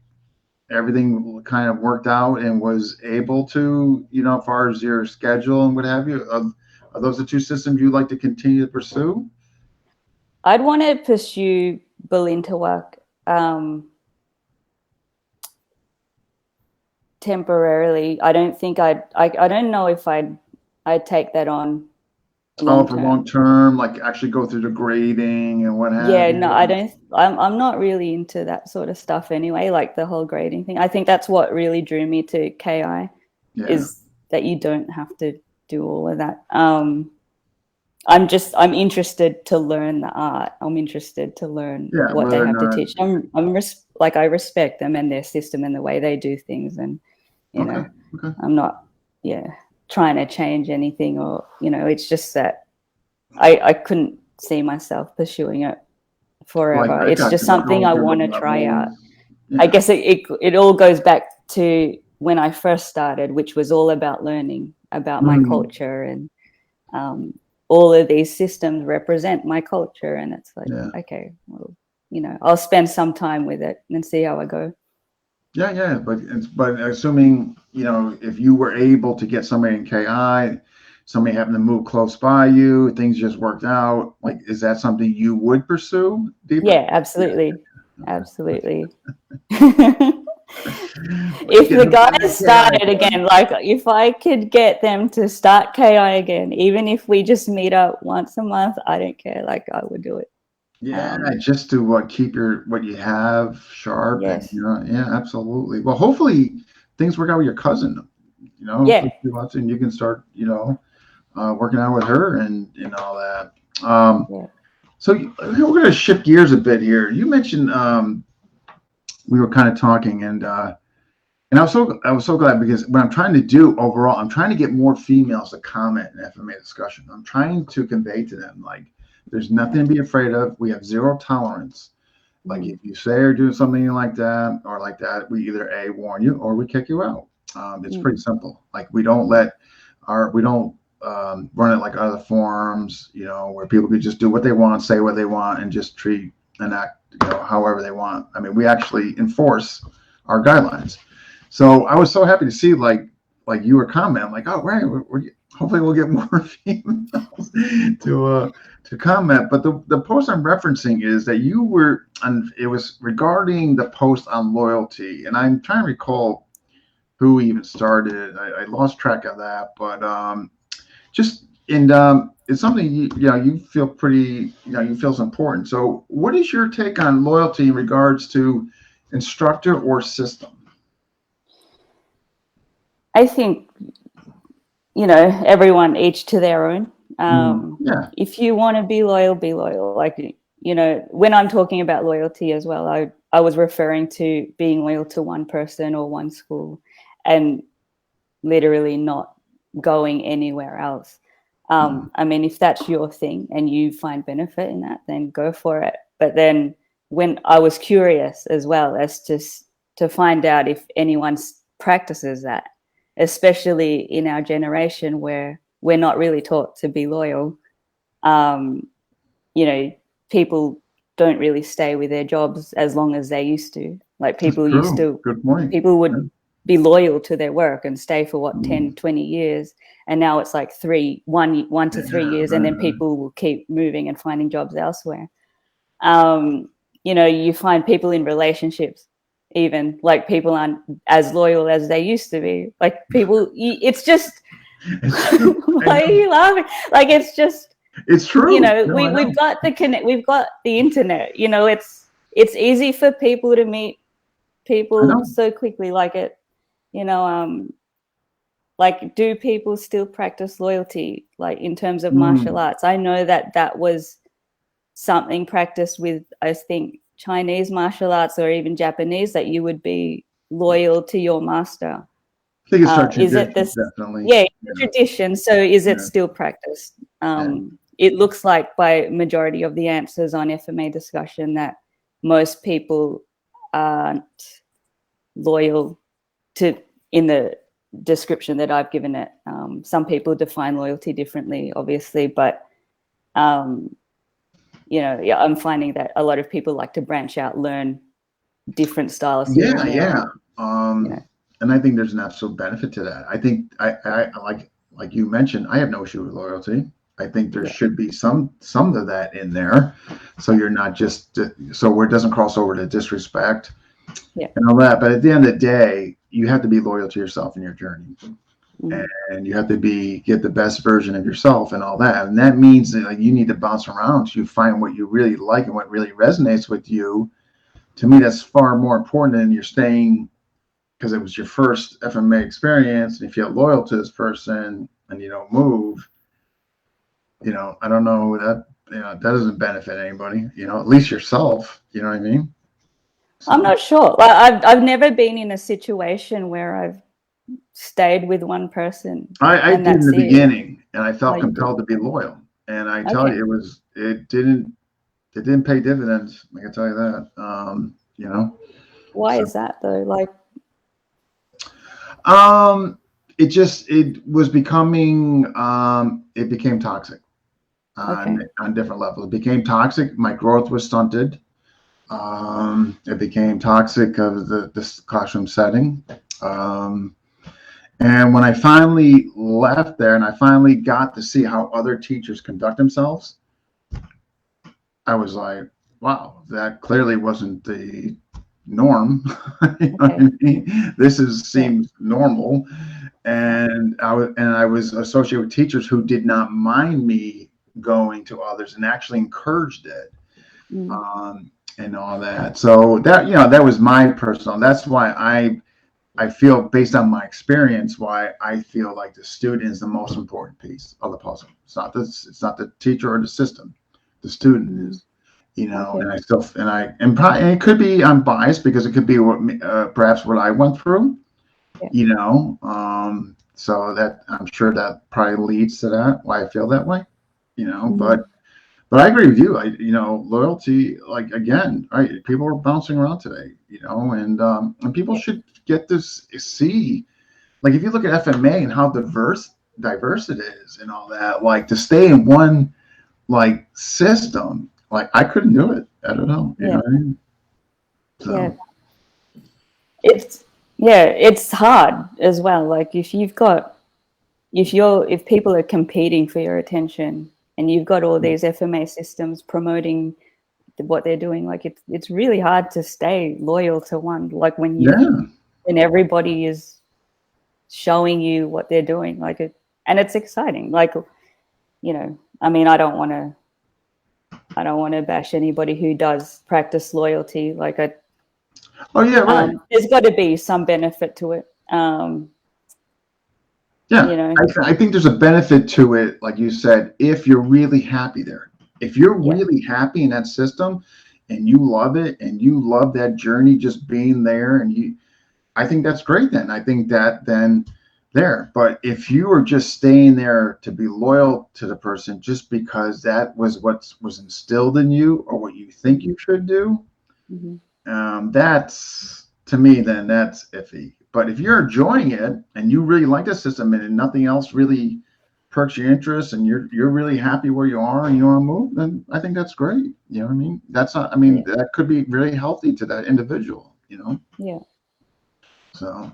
everything kind of worked out and was able to, as far as your schedule and what have you? Are those the two systems you'd like to continue to pursue? I'd want to pursue Belinta work temporarily. I don't think I don't know if I'd take that on long For term. long term, like actually go through the grading and what have you? No, I don't. I'm not really into that sort of stuff anyway. Like the whole grading thing. I think that's what really drew me to KI, is that you don't have to do all of that. I'm interested to learn the art. I'm interested to learn what they have to teach. I respect them and their system and the way they do things, and I'm not trying to change anything, or it's just that I couldn't see myself pursuing it forever. It's just something I want to try out. I guess it all goes back to when I first started, which was all about learning about my culture, and all of these systems represent my culture, and it's like, okay, well, I'll spend some time with it and see how I go. Yeah, but assuming, if you were able to get somebody in KI, somebody happened to move close by you, things just worked out, like, is that something you would pursue deeper? Yeah, absolutely. Absolutely. If the guys started again, like if I could get them to start KI again, even if we just meet up once a month, I don't care. Like, I would do it. Yeah, just to keep what you have sharp. Yes. And, absolutely. Well, hopefully things work out with your cousin. And you can start, working out with her and all that. So we're going to shift gears a bit here. You mentioned we were kind of talking, and I was so glad, because what I'm trying to do overall, I'm trying to get more females to comment in FMA discussion. I'm trying to convey to them, like, there's nothing to be afraid of. We have zero tolerance. Like, if you say or do something like that or like that, we either warn you or we kick you out. It's pretty simple. Like, we don't run it like other forums, where people could just do what they want, say what they want, and just treat and act, however they want. I mean, we actually enforce our guidelines. So I was so happy to see, like you were commenting, like, oh, right, hopefully we'll get more females to comment. But the post I'm referencing is that you were, and it was regarding the post on loyalty, and I'm trying to recall who even started. I lost track of that, but it's something you feel pretty, you feel is important. So what is your take on loyalty in regards to instructor or system? I think, everyone each to their own. If you want to be loyal, be loyal. Like, when I'm talking about loyalty as well, I was referring to being loyal to one person or one school and literally not going anywhere else. I mean, if that's your thing and you find benefit in that, then go for it. But then when I was curious as well as to find out if anyone practices that, especially in our generation where we're not really taught to be loyal. People don't really stay with their jobs as long as they used to. Like That's people used true. to, Good point. people would be loyal to their work and stay for what, 10, 20 years. And now it's like 1 to 3 years. And then people will keep moving and finding jobs elsewhere. You know, you find people in relationships, even like people aren't as loyal as they used to be. Like people, it's just, why are you laughing? Like, it's just, it's true. You know, we've got we've got the internet, you know, it's easy for people to meet people so quickly. Like it, you know, like, do people still practice loyalty, like in terms of martial arts? I know that was something practiced with, I think, Chinese martial arts or even Japanese, that you would be loyal to your master. I think it's our tradition, is it this? Definitely. Yeah, tradition. So is it still practiced? It looks like by majority of the answers on FMA discussion that most people aren't loyal to, in the description that I've given it. Some people define loyalty differently, obviously, but you know, yeah, I'm finding that a lot of people like to branch out, learn different styles. Yeah. And I think there's an absolute benefit to that. I think I like you mentioned, I have no issue with loyalty. I think there should be some of that in there, so you're not just so where it doesn't cross over to disrespect and all that. But at the end of the day, you have to be loyal to yourself in your journey, and you have to get the best version of yourself and all that. And that means that, like, you need to bounce around to find what you really like and what really resonates with you. To me, that's far more important than you're staying because it was your first FMA experience, and if you're loyal to this person and you don't move, you know, I don't know, that, you know, that doesn't benefit anybody, you know, at least yourself, you know what I mean? So. I'm not sure. Like, I've never been in a situation where I've stayed with one person. I did in the beginning, and I felt compelled to be loyal. And I tell you, it didn't pay dividends. I can tell you that. You know. Why is that though? Like, it was becoming, it became toxic on different levels. It became toxic. My growth was stunted. It became toxic of this classroom setting. And when I finally left there and I finally got to see how other teachers conduct themselves, I was like, wow, that clearly wasn't the norm. You know what I mean? This seems normal. And I was associated with teachers who did not mind me going to others and actually encouraged it. And all that. So that, you know, that was my personal, that's why I feel, based on my experience, why I feel like the student is the most important piece of the puzzle. It's not the teacher or the system. The student is, you know. And I still, and it could be I'm biased because it could be what perhaps what I went through, you know. So that, I'm sure that probably leads to that, why I feel that way, you know. But I agree with you. You know, loyalty, like, again, right? People are bouncing around today, you know, and people should get this, see, like, if you look at FMA and how diverse it is and all that, like, to stay in one, like, system, like, I couldn't do it. I don't know. You know what I mean? So. It's hard as well. Like, if people are competing for your attention, and you've got all these FMA systems promoting what they're doing, like, it's really hard to stay loyal to one. Like, when everybody is showing you what they're doing, like, and it's exciting. Like, you know, I mean, I don't want to bash anybody who does practice loyalty. Like, there's got to be some benefit to it. Yeah, you know, I think there's a benefit to it, like you said, if you're really happy there. If you're really happy in that system and you love it and you love that journey, just being there, and I think that's great then. I think that then there. But if you are just staying there to be loyal to the person just because that was what was instilled in you or what you think you should do, that's, to me, then that's iffy. But if you're enjoying it and you really like the system and nothing else really perks your interest and you're really happy where you are and you want to move, then I think that's great. You know what I mean? That's not, I mean, that could be really healthy to that individual. you know? Yeah. So,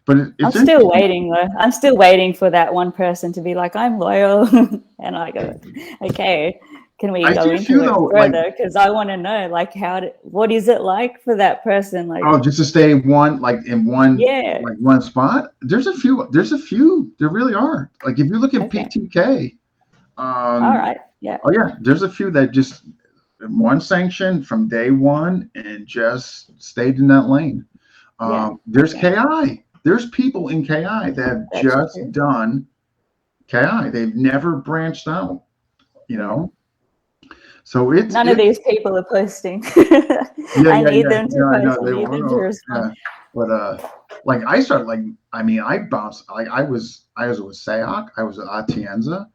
but I'm still waiting though. I'm still waiting for that one person to be like, I'm loyal. And I go, okay, can we go into it further? Because I want to know, like, what is it like for that person? Like, oh, just to stay in one spot. There's a few. There really are. Like if you look at PTK. All right. Yeah. Oh yeah, there's a few that just one sanction from day one and just stayed in that lane. There's KI. There's people in KI that have just done KI. They've never branched out, you know. So none of these people are posting. I need them to post. I need them to respond. But like I started, like I bounced. Like I was with Sayok. I was at Atienza.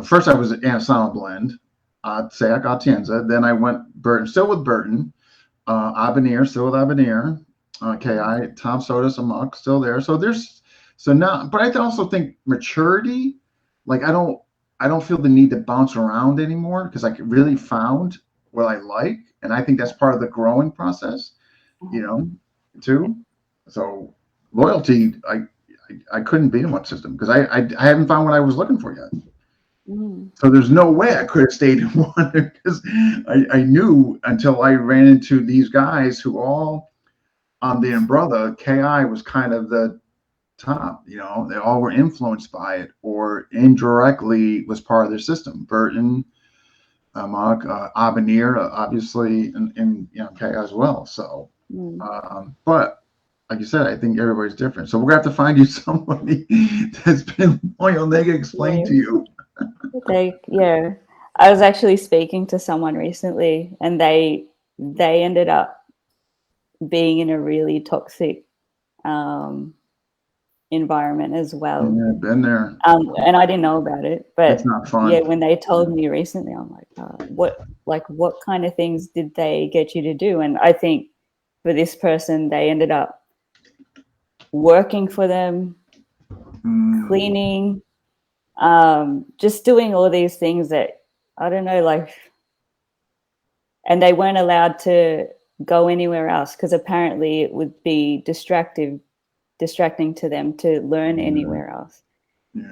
First, I was at Anasana Blend, Sayok Atienza. Then I went Burton, still with Burton. Avenir, still with Avenir. KI, Tom Sodas, Amok, still there. So now, but I also think maturity, like I don't feel the need to bounce around anymore because I really found what I like. And I think that's part of the growing process, you know, too. So loyalty, I couldn't be in one system because I haven't found what I was looking for yet. So there's no way I could have stayed in one because I knew until I ran into these guys who all on the umbrella, KI was kind of the top, you know, they all were influenced by it or indirectly was part of their system. Burton, Mark, Avenir, obviously, and you know, KI as well. So, but like you said, I think everybody's different. So we're gonna have to find you somebody that's been loyal. They can explain to you. I was actually speaking to someone recently, and they ended up being in a really toxic environment as well. Yeah, been there. And I didn't know about it, but it's not fun. Yeah, when they told me recently, I'm like, what kind of things did they get you to do? And I think for this person, they ended up working for them, cleaning, just doing all these things that I don't know, like, and they weren't allowed to go anywhere else because apparently it would be distracting to them to learn anywhere else.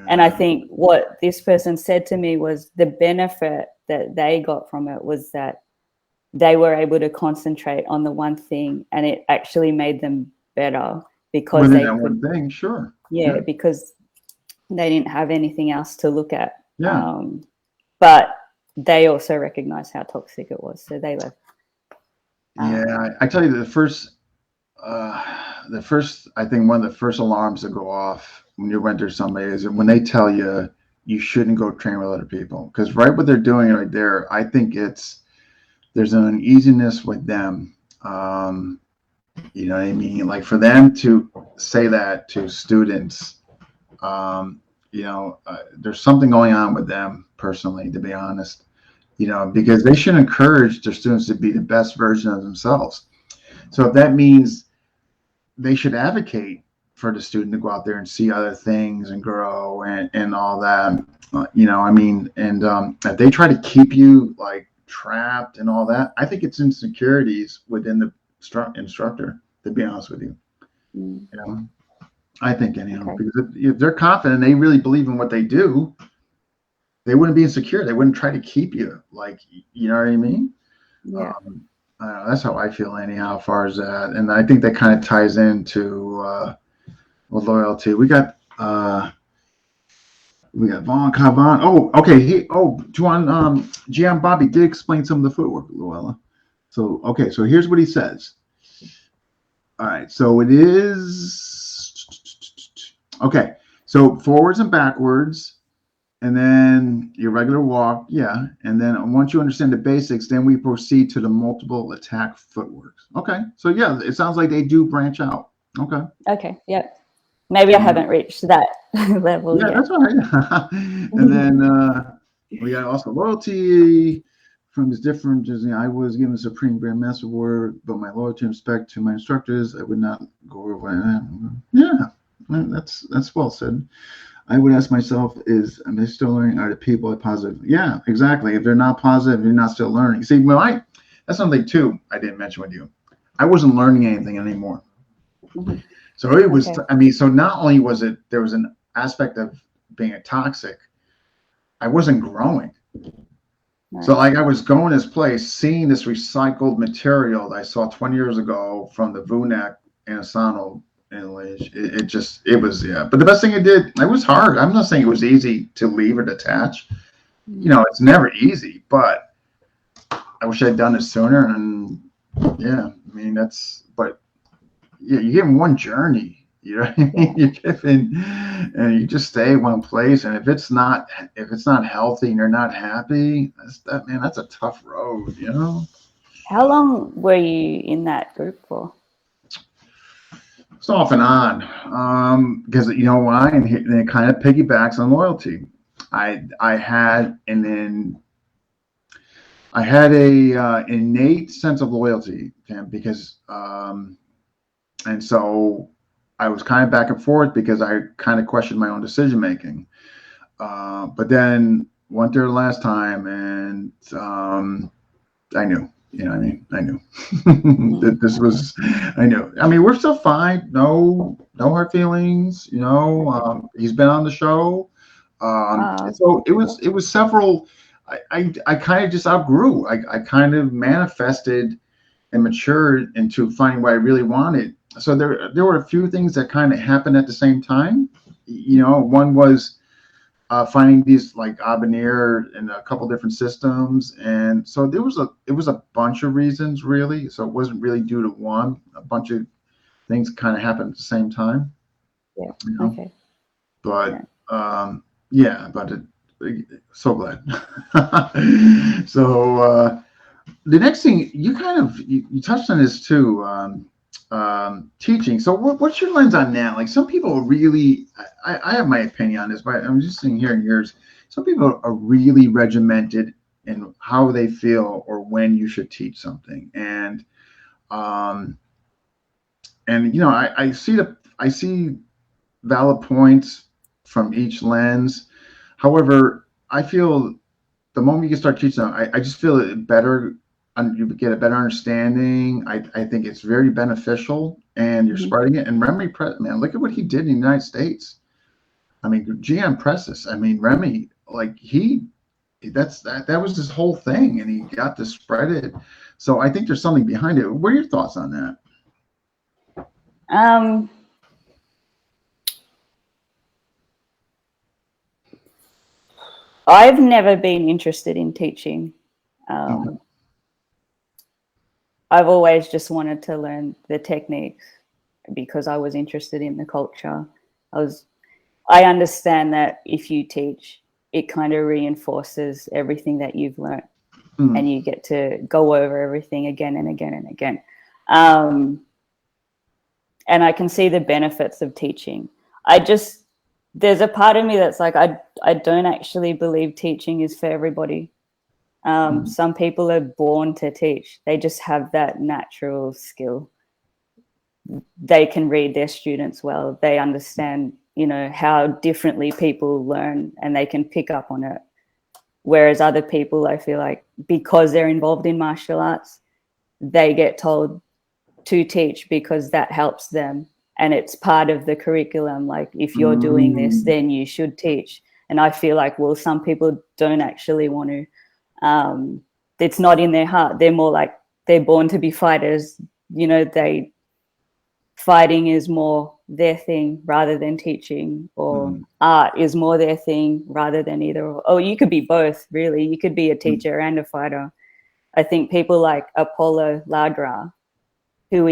And I think what this person said to me was the benefit that they got from it was that they were able to concentrate on the one thing, and it actually made them better because they could, one thing, sure. Yeah, because they didn't have anything else to look at. But they also recognized how toxic it was, so they left. I tell you, the first, I think one of the first alarms that go off when you enter somebody is when they tell you you shouldn't go train with other people, because right what they're doing right there, I think there's an uneasiness with them. You know what I mean? Like for them to say that to students, you know, there's something going on with them personally, to be honest, you know, because they should encourage their students to be the best version of themselves. So if that means they should advocate for the student to go out there and see other things and grow and all that, you know, I mean, and if they try to keep you like trapped and all that, I think it's insecurities within the instructor, to be honest with you. You know, I think anyhow, because if they're confident, they really believe in what they do, they wouldn't be insecure. They wouldn't try to keep you, like, you know what I mean? Yeah. That's how I feel anyhow, as far as that. And I think that kind of ties into loyalty. We got Vaughn Cavan. Oh, okay. Juan Gian Bobby did explain some of the footwork, Louella. So, okay, so here's what he says. All right, so it is, okay, so forwards and backwards, and then your regular walk, yeah. And then once you understand the basics, then we proceed to the multiple attack footworks. Okay, so yeah, it sounds like they do branch out. Okay. Okay, yeah. Maybe I haven't reached that level yet. Yeah, that's all right. And then we got also loyalty. From his different, I was given Supreme Grandmaster Award, but my loyalty and respect to my instructors, I would not go over. Yeah, that's well said. I would ask myself, am I still learning? Are the people positive? Yeah, exactly. If they're not positive, you're not still learning. See, that's something too I didn't mention with you. I wasn't learning anything anymore. Mm-hmm. So it was, Okay. I mean, so not only was it, there was an aspect of being a toxic, I wasn't growing. So Right. like I was going this place, seeing this recycled material that I saw 20 years ago from the Vunak and Asano inlage. It just, it was, yeah. But the best thing it did, it was hard. I'm not saying it was easy to leave or detach. You Mm. know, it's never easy, but I wish I'd done it sooner. And yeah, I mean, that's, but yeah, you give them one journey. You know what I mean? Yeah. You give in, and you just stay one place. And if it's not healthy and you're not happy, that man, that's a tough road. You know. How long were you in that group for? It's off and on, because you know why, and it kind of piggybacks on loyalty. I had, and then I had a innate sense of loyalty, Tim, because and so I was kind of back and forth because I kind of questioned my own decision making. But then went there the last time, and I knew. You know what I mean? I knew Mm. that this Okay. was. I knew. I mean, we're still fine. No, no hard feelings. You know, Okay. he's been on the show. So That's it was. cool. It was several. I kind of just outgrew. I kind of manifested and matured into finding what I really wanted. So there were a few things that kind of happened at the same time. You know, one was finding these like Avenir and a couple different systems, and so it was a bunch of reasons really. So it wasn't really due to one. A bunch of things kind of happened at the same time, Yeah. you know. Okay. But Yeah. yeah, but so glad. So the next thing you kind of you touched on this too. Teaching. So what's your lens on that? Like some people really, I have my opinion on this, but I'm just sitting here in yours. Some people are really regimented in how they feel or when you should teach something. Um, and you know, I see valid points from each lens. However, I feel the moment you can start teaching them, I just feel it better. You get a better understanding. I think it's very beneficial, and you're Mm-hmm. spreading it. And Remy, man, look at what he did in the United States. I mean, GM Presses. I mean, Remy, like that was his whole thing, and he got to spread it. So I think there's something behind it. What are your thoughts on that? Um, I've never been interested in teaching. Okay. Um, I've always just wanted to learn the techniques because I was interested in the culture. I understand that if you teach, it kind of reinforces everything that you've learned, Mm. and you get to go over everything again and again and again. And I can see the benefits of teaching. There's a part of me that's like, I don't actually believe teaching is for everybody. Mm. Some people are born to teach. They just have that natural skill. They can read their students well. They understand, how differently people learn, and they can pick up on it. Whereas other people, I feel like because they're involved in martial arts, they get told to teach because that helps them. And it's part of the curriculum. Like, if you're doing this, Mm. then you should teach. And I feel like, well, some people don't actually want to. It's not in their heart. They're more like they're born to be fighters. Fighting is more their thing rather than teaching, or Mm. art is more their thing rather than either. Or you could be both, really. You could be a Mm. teacher and a fighter. I think people like Apollo Ladra, who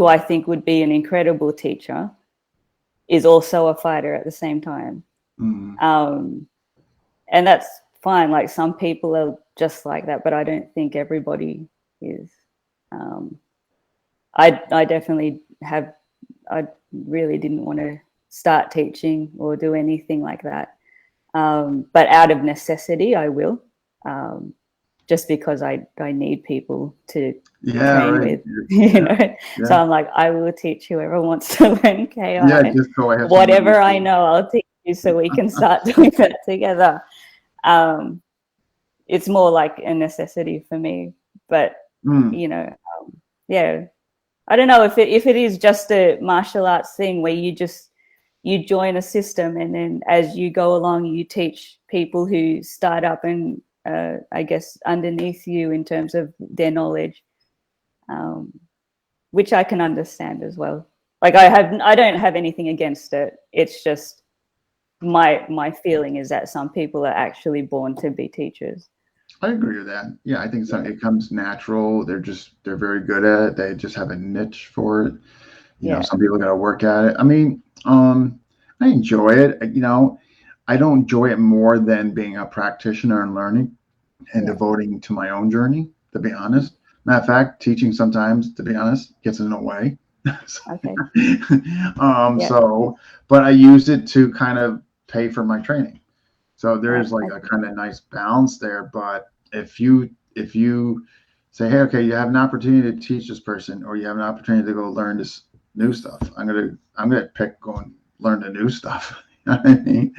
I think would be an incredible teacher, is also a fighter at the same time. Mm. And that's fine. Like, some people are just like that, but I don't think everybody is. I definitely have. I really didn't want to start teaching or do anything like that, but out of necessity, I will. Just because I need people to Yeah, train right. with, Yeah, So yeah, I'm like, I will teach whoever wants to learn yeah. KI. Just so I have somebody Whatever I to. know, I'll teach you so we can start doing that together. It's more like a necessity for me, but Mm. you know, yeah, I don't know if it is just a martial arts thing where you join a system, and then as you go along, you teach people who start up and I guess underneath you in terms of their knowledge, which I can understand as well. Like I don't have anything against it. It's just my feeling is that some people are actually born to be teachers. I agree with that. Yeah, I think it comes natural. They're very good at it. They just have a niche for it. Some people got to work at it. I mean, I enjoy it. I don't enjoy it more than being a practitioner and learning and devoting to my own journey, to be honest. Matter of fact, teaching sometimes, to be honest, gets in the way. Okay. So, but I used it to kind of pay for my training. So there is like a kind of nice balance there. But if you say, hey, okay, you have an opportunity to teach this person, or you have an opportunity to go learn this new stuff, I'm gonna pick going learn the new stuff. You know what I mean?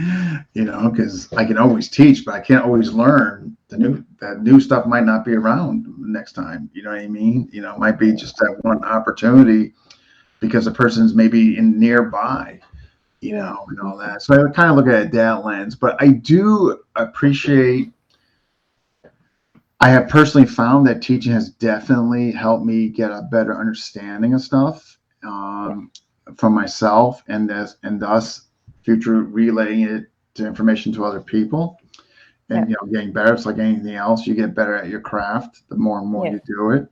Because I can always teach, but I can't always learn that new stuff might not be around next time. You know what I mean? It might be just that one opportunity because the person's maybe in nearby, and all that. So I kind of look at it that lens, but I do appreciate. I have personally found that teaching has definitely helped me get a better understanding of stuff for myself, and thus future relaying it to information to other people, and getting better. It's like anything else; you get better at your craft the more and more you do it.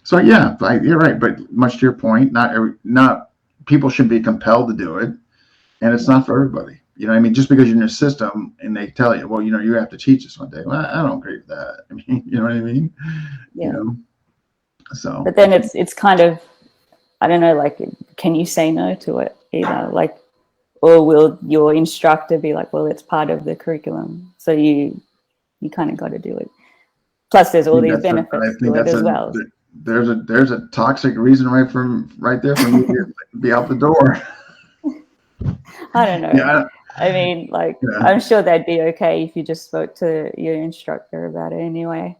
So yeah, you're right. But much to your point, not people should be compelled to do it, and it's not for everybody. You know what I mean? Just because you're in a system and they tell you, well, you have to teach this one day. Well, I don't agree with that. I mean, you know what I mean? Yeah. So. But then it's kind of, I don't know, like, can you say no to it either? Like, or will your instructor be like, well, it's part of the curriculum, so you kind of got to do it. Plus, there's all these benefits to it as well. There's a toxic reason right there for me to be out the door. I don't know. Yeah, I mean, like, I'm sure they'd be okay if you just spoke to your instructor about it anyway.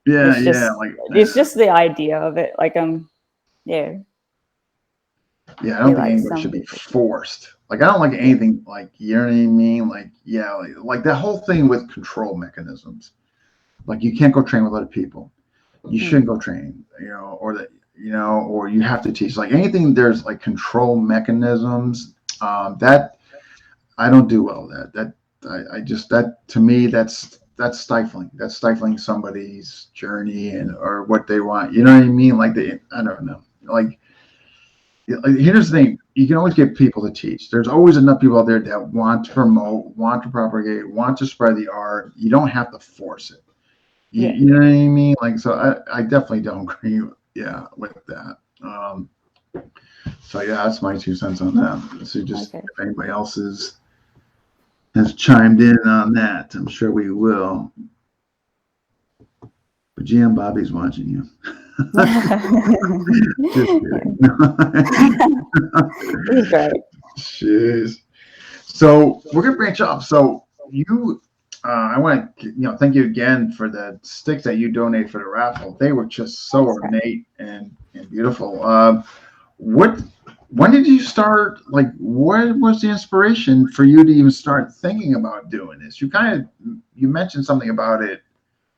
Yeah, it's just the idea of it. Like, yeah. Yeah, I don't think anybody should be forced. Like, I don't like anything like, you know what I mean? Like, like that whole thing with control mechanisms. Like, you can't go train with other people. You shouldn't go train, or you have to teach. Like anything, there's like control mechanisms. That I don't do well with that. That to me, that's stifling. That's stifling somebody's journey or what they want. You know what I mean? Like I don't know. Like here's the thing: you can always get people to teach. There's always enough people out there that want to promote, want to propagate, want to spread the art. You don't have to force it. You know what I mean? Like, so I definitely don't agree. With that. So that's my 2 cents on that. So just if anybody else has chimed in on that, I'm sure we will. But GM Bobby's watching you. Just kidding. He's great. Jeez. So we're gonna branch off. So I want to thank you again for the sticks that you donated for the raffle. They were just so ornate and beautiful. When did you start? Like, what was the inspiration for you to even start thinking about doing this? You mentioned something about it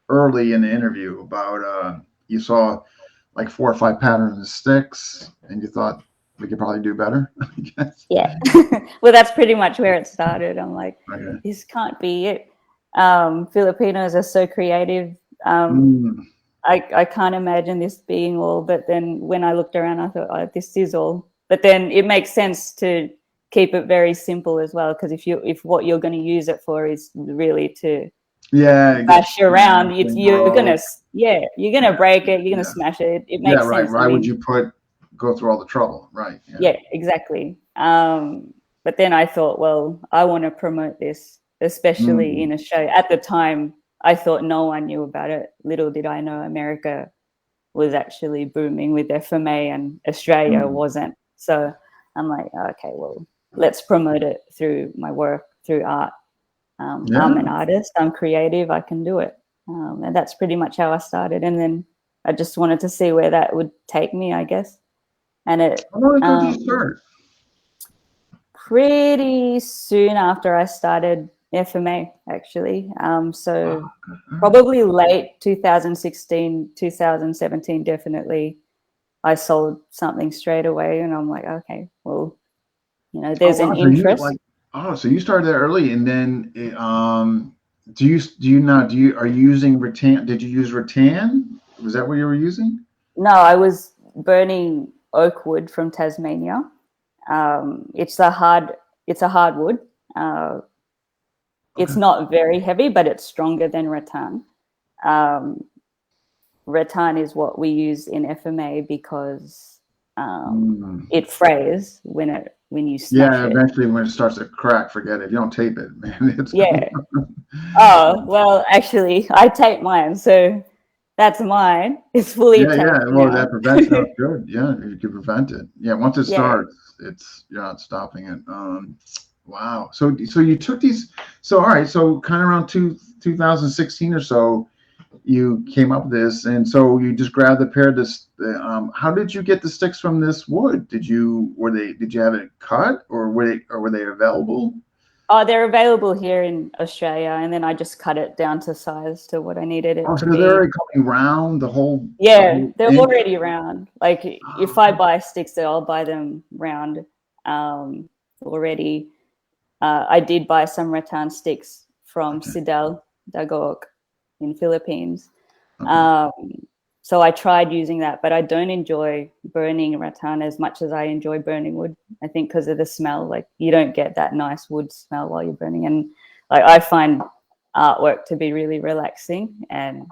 early in the interview about you saw like 4 or 5 patterns of sticks and you thought we could probably do better. I guess. Yeah. Well, that's pretty much where it started. I'm like, this can't be it. Filipinos are so creative. I can't imagine this being all, but then when I looked around, I thought, oh, this is all. But then it makes sense to keep it very simple as well, because if what you're going to use it for is really to bash around, you're gonna break it, you're gonna smash it. It makes sense. Why would you go through all the trouble? Right. Yeah, exactly. But then I thought, well, I want to promote this, especially in Australia. At the time, I thought no one knew about it. Little did I know America was actually booming with FMA and Australia wasn't. So I'm like, okay, well, let's promote it through my work, through art. I'm an artist, I'm creative, I can do it. And that's pretty much how I started. And then I just wanted to see where that would take me, I guess. And it How long ago did you start? Pretty soon after I started FMA, actually. So probably late 2016, 2017, definitely. I sold something straight away, and I'm like, okay, well, you know, there's an interest. So you started that early, and then are you using rattan? Did you use rattan? Was that what you were using? No, I was burning oak wood from Tasmania. It's a hardwood. It's not very heavy, but it's stronger than rattan. Rattan is what we use in FMA because it frays when you smash it. Eventually when it starts to crack, forget it. You don't tape it, man. Oh, well, actually, I tape mine, so that's mine. It's fully taped. Well, that prevention is good. Yeah, you can prevent it. Yeah, once it starts, you're not stopping it. Wow. So you took these. So all right. So kind of around 2016 or so, you came up with this, and so you just grabbed a pair of this. How did you get the sticks from this wood? Did you have it cut, or were they available? Oh, they're available here in Australia, and then I just cut it down to size to what I needed it to be. They're already coming round the whole. Yeah, they're already round. Like if I buy sticks, I'll buy them round already. I did buy some rattan sticks from Sidel Dagok in Philippines. So I tried using that, but I don't enjoy burning rattan as much as I enjoy burning wood. I think because of the smell, like you don't get that nice wood smell while you're burning. And like I find artwork to be really relaxing. And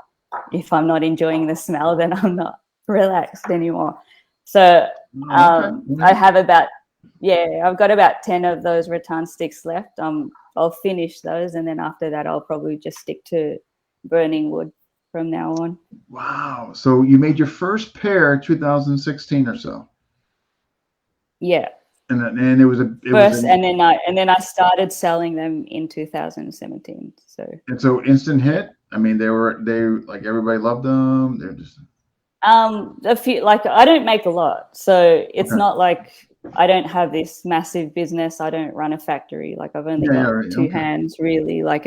if I'm not enjoying the smell, then I'm not relaxed anymore. So I have I've got about 10 of those rattan sticks left. I'll finish those, and then after that, I'll probably just stick to burning wood from now on. Wow. So you made your first pair in 2016 or so. Yeah. And it was and then I started selling them in 2017. So instant hit. I mean, they like everybody loved them. They're just a few, like I don't make a lot, so it's not like I don't have this massive business. I don't run a factory. Like I've only got two hands really. Like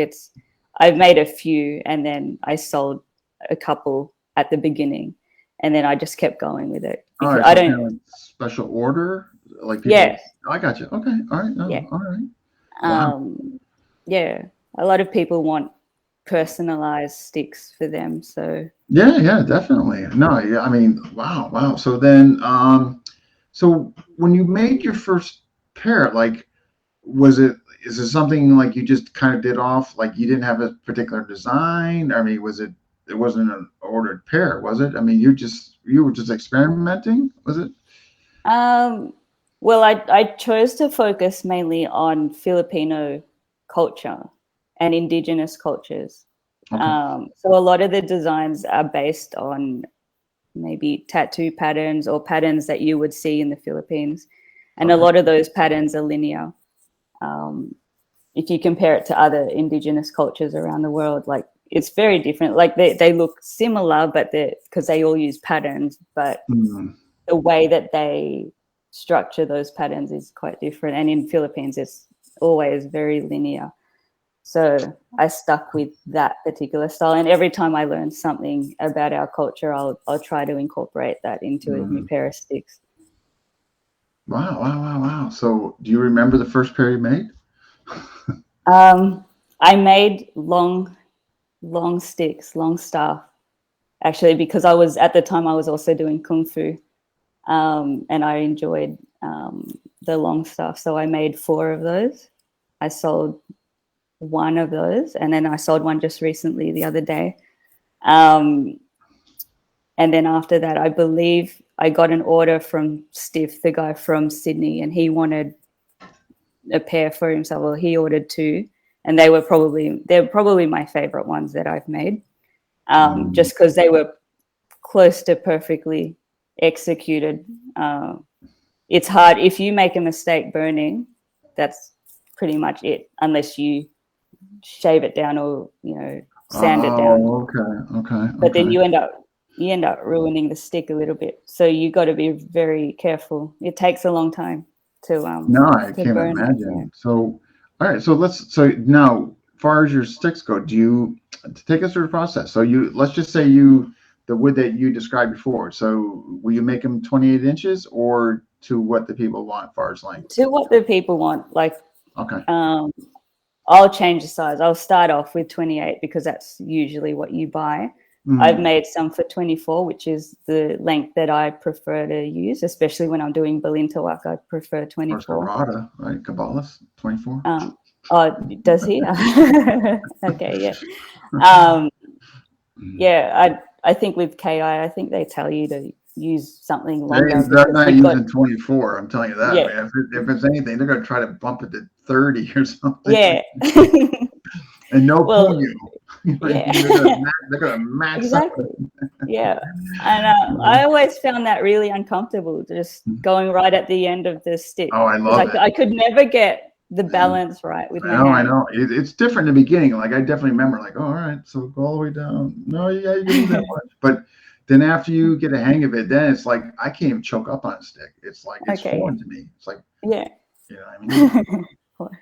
I've made a few, and then I sold a couple at the beginning, and then I just kept going with it. Right, I don't like special order, like people. Yeah, I got you. Okay, all right, all right. Wow. Yeah, a lot of people want personalized sticks for them. So yeah, definitely. No, yeah, I mean, wow. So then, so when you made your first pair, like, is it something like you just kind of did off, like you didn't have a particular design? I mean, it wasn't an ordered pair, was it? I mean, you were just experimenting, was it? Well, I chose to focus mainly on Filipino culture and indigenous cultures. So a lot of the designs are based on maybe tattoo patterns or patterns that you would see in the Philippines. And a lot of those patterns are linear. If you compare it to other indigenous cultures around the world, like it's very different. Like they look similar, but because they all use patterns, but the way that they structure those patterns is quite different. And in Philippines, it's always very linear. So I stuck with that particular style. And every time I learn something about our culture, I'll try to incorporate that into a new pair of sticks. Wow. So do you remember the first pair you made? I made long sticks, long staff, actually, because at the time I was also doing Kung Fu, and I enjoyed the long staff. So I made 4 of those. I sold 1 of those, and then I sold one just recently the other day. And then after that, I believe I got an order from Stiff, the guy from Sydney, and he wanted a pair for himself. Well, he ordered 2, and they're probably my favorite ones that I've made, just because they were close to perfectly executed. It's hard if you make a mistake burning. That's pretty much it, unless you shave it down or sand it down. Okay. But then you end up you end up ruining the stick a little bit. So you got to be very careful. It takes a long time to No, I to can't burn it. imagine. Yeah. So, all right. So now, as far as your sticks go, do you take us through the process? So let's just say the wood that you described before. So will you make them 28 inches or to what the people want as far as length? To what the people want. Like, Okay. I'll change the size. I'll start off with 28 because that's usually what you buy. Mm. I've made some for 24, which is the length that I prefer to use, especially when I'm doing Belinta work. I prefer 24. Or Karada, right? Kabbalist, 24. Oh, does he? Okay, yeah. Yeah, I think with KI, I think they tell you to use something longer. They're not using 24. I'm telling you that. Yeah. Man. If it's anything, they're going to try to bump it to 30 or something. Yeah. And no punyu. Yeah. They're going to max exactly. out. Yeah. And I always found that really uncomfortable, just going right at the end of the stick. Oh, I love it. I could never get the balance right with my hand. I know. It's different in the beginning. Like, I definitely remember, like, oh, all right, so go all the way down. No, yeah, you can do that much. But then after you get a hang of it, then it's like, I can't even choke up on a stick. It's like, it's foreign to me. It's like, yeah. You know what I mean?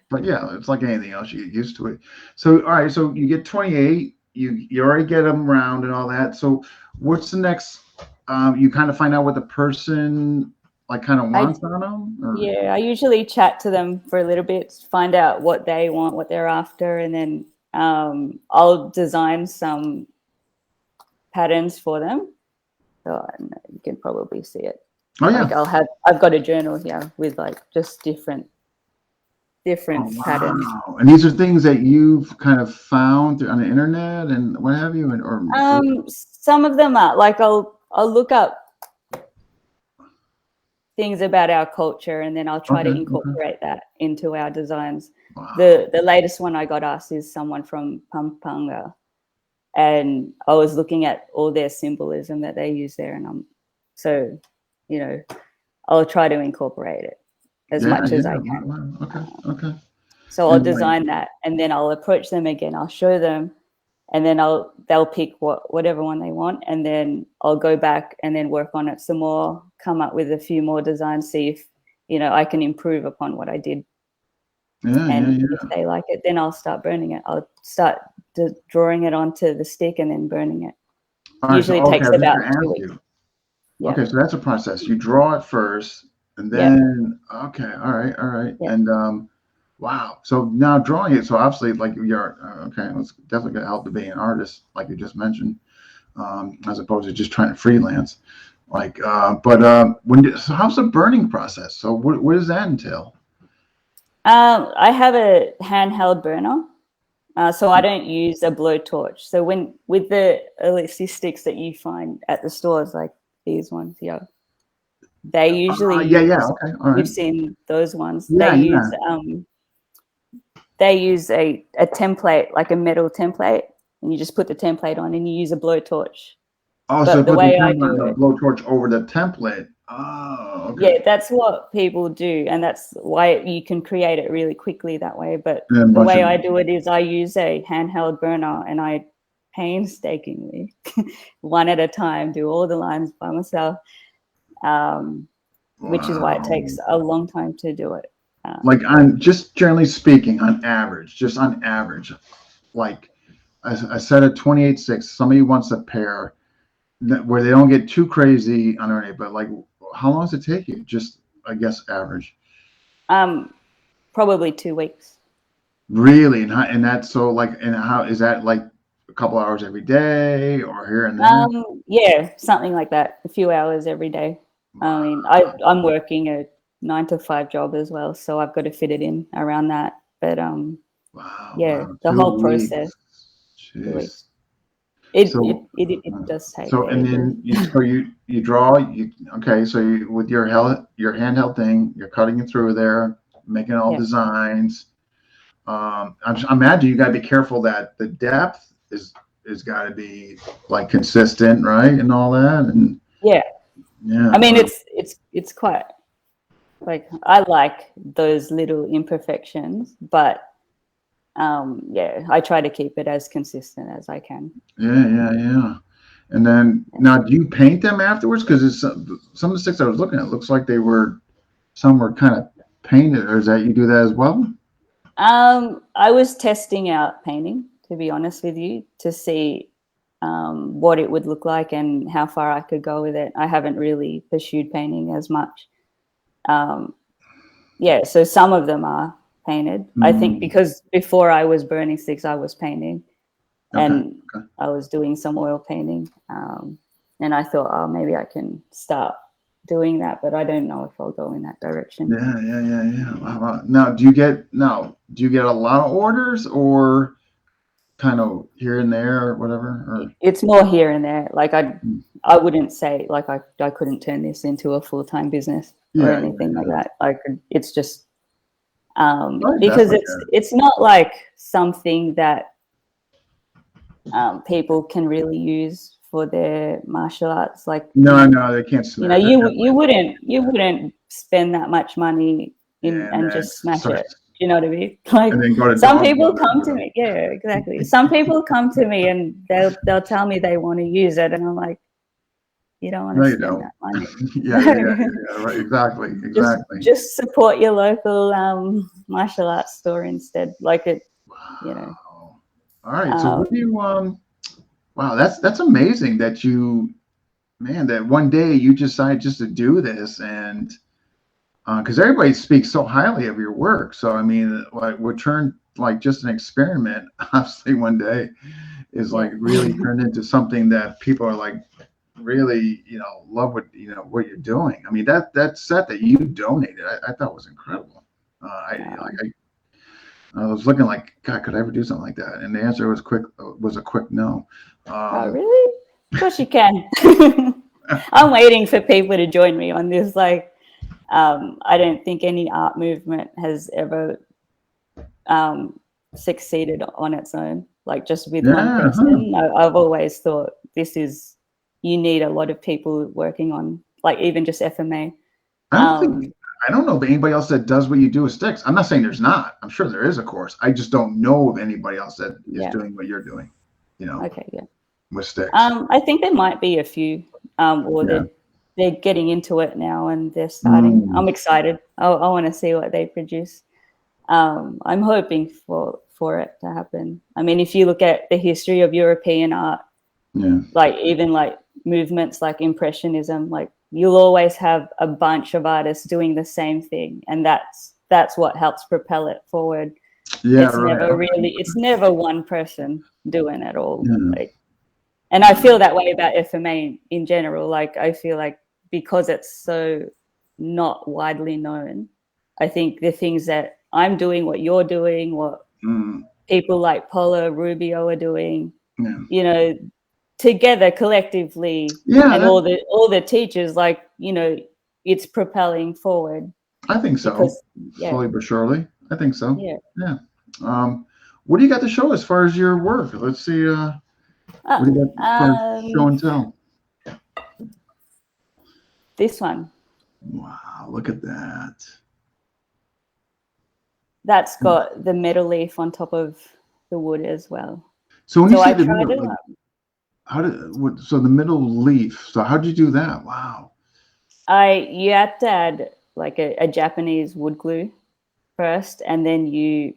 But yeah, it's like anything else. You get used to it. So, all right, so you get 28. You already get them round and all that. So what's the next? You kind of find out what the person like kind of wants on them? Or? Yeah, I usually chat to them for a little bit, find out what they want, what they're after, and then I'll design some patterns for them. So you can probably see it. Oh yeah. Like I've got a journal here with like just different patterns. And these are things that you've kind of found on the internet and what have you, or some of them are like I'll look up things about our culture and then I'll try to incorporate that into our designs. Wow. The latest one I got asked is someone from Pampanga, and I was looking at all their symbolism that they use there, and so I'll try to incorporate it as much as I can. Wow. Okay. So I'll design that, and then I'll approach them again. I'll show them, and then they'll pick whatever one they want, and then I'll go back and then work on it some more, come up with a few more designs, see if I can improve upon what I did. If they like it, then I'll start burning it. I'll start drawing it onto the stick and then burning it. Usually takes about 2 weeks. Yeah. Okay, so that's a process. You draw it first, and then all right, yeah. And wow. So now drawing it, so obviously, like you're it's definitely gonna help to be an artist, like you just mentioned, as opposed to just trying to freelance. Like, so how's the burning process? So what does that entail? I have a handheld burner, so I don't use a blowtorch. So with the elixir sticks that you find at the stores, like these ones here, they usually okay, all right. You've seen those ones. They use a template, like a metal template, and you just put the template on and you use a blowtorch. Oh, but so the way I do it, blowtorch over the template. Oh, okay. Yeah, that's what people do, and that's why you can create it really quickly that way. But the way I do it is I use a handheld burner, and I painstakingly, one at a time, do all the lines by myself, which is why it takes a long time to do it. Like just generally speaking, on average, like a set of 28.6, somebody wants a pair where they don't get too crazy on it, but like, how long does it take you? Just, I guess, average. Probably 2 weeks. Really? And that's so like, and how is that like a couple hours every day or here and there? Yeah, something like that. A few hours every day. I mean, I'm working a 9-to-5 job as well, so I've got to fit it in around that. But the whole process. Jeez. It does take. So and then you draw. So with your handheld thing, you're cutting it through there, making all designs. I imagine you got to be careful that the depth is got to be like consistent, right, and all that, and yeah. I mean, it's quite like I like those little imperfections, but I try to keep it as consistent as I can. Yeah. And then now, do you paint them afterwards? Because it's some of the sticks I was looking at looks like some were kind of painted, or is that you do that as well? I was testing out painting, to be honest with you, to see what it would look like and how far I could go with it. I haven't really pursued painting as much. Yeah, so some of them are painted. I think because before I was burning sticks, I was painting, and I was doing some oil painting. And I thought, oh, maybe I can start doing that, but I don't know if I'll go in that direction. Yeah. Now, do you get a lot of orders, or kind of here and there, or whatever? Or? It's more here and there. Like I wouldn't say like I couldn't turn this into a full-time business or anything like that. Like it's just because it's not like something that people can really use for their martial arts. Like no, they can't smash. You wouldn't spend that much money and just smash it. You know what I mean? Like some people come to me. Yeah, exactly. Some people come to me and they'll tell me they want to use it, and I'm like, you don't want to spend that money. yeah, right. Exactly. Just support your local martial arts store instead. Like it, All right. So what do you Wow, that's amazing that that one day you decide just to do this, and because everybody speaks so highly of your work. So I mean, like what turned like just an experiment, obviously one day, is like really turned into something that people are like really love what you're doing. I mean that set that you donated, I thought was incredible. I was looking like, God, could I ever do something like that? And the answer was a quick no. Oh, really? Of course you can. I'm waiting for people to join me on this. Like, I don't think any art movement has ever succeeded on its own, like just with one person. I've always thought you need a lot of people working on, like even just FMA. I don't know of anybody else that does what you do with sticks. I'm not saying there's not. I'm sure there is, of course. I just don't know of anybody else that is doing what you're doing. With sticks. I think there might be a few, or they're getting into it now and they're starting. I'm excited. I want to see what they produce. I'm hoping for it to happen. I mean, if you look at the history of European art, like even like movements like Impressionism, like you'll always have a bunch of artists doing the same thing, and that's what helps propel it forward. It's never one person doing it all. Like, and I feel that way about FMA in general. Like I feel like because it's so not widely known, I think the things that I'm doing, what you're doing, what people like Paula Rubio are doing, together collectively, and all the teachers, like it's propelling forward. I think so. Slowly but surely, I think so. Yeah. What do you got to show as far as your work? Let's see. What do you got for show and tell? This one. Wow! Look at that. That's got the metal leaf on top of the wood as well. So when you say so the middle leaf. So how did you do that? Wow. You had to add like a Japanese wood glue first, and then you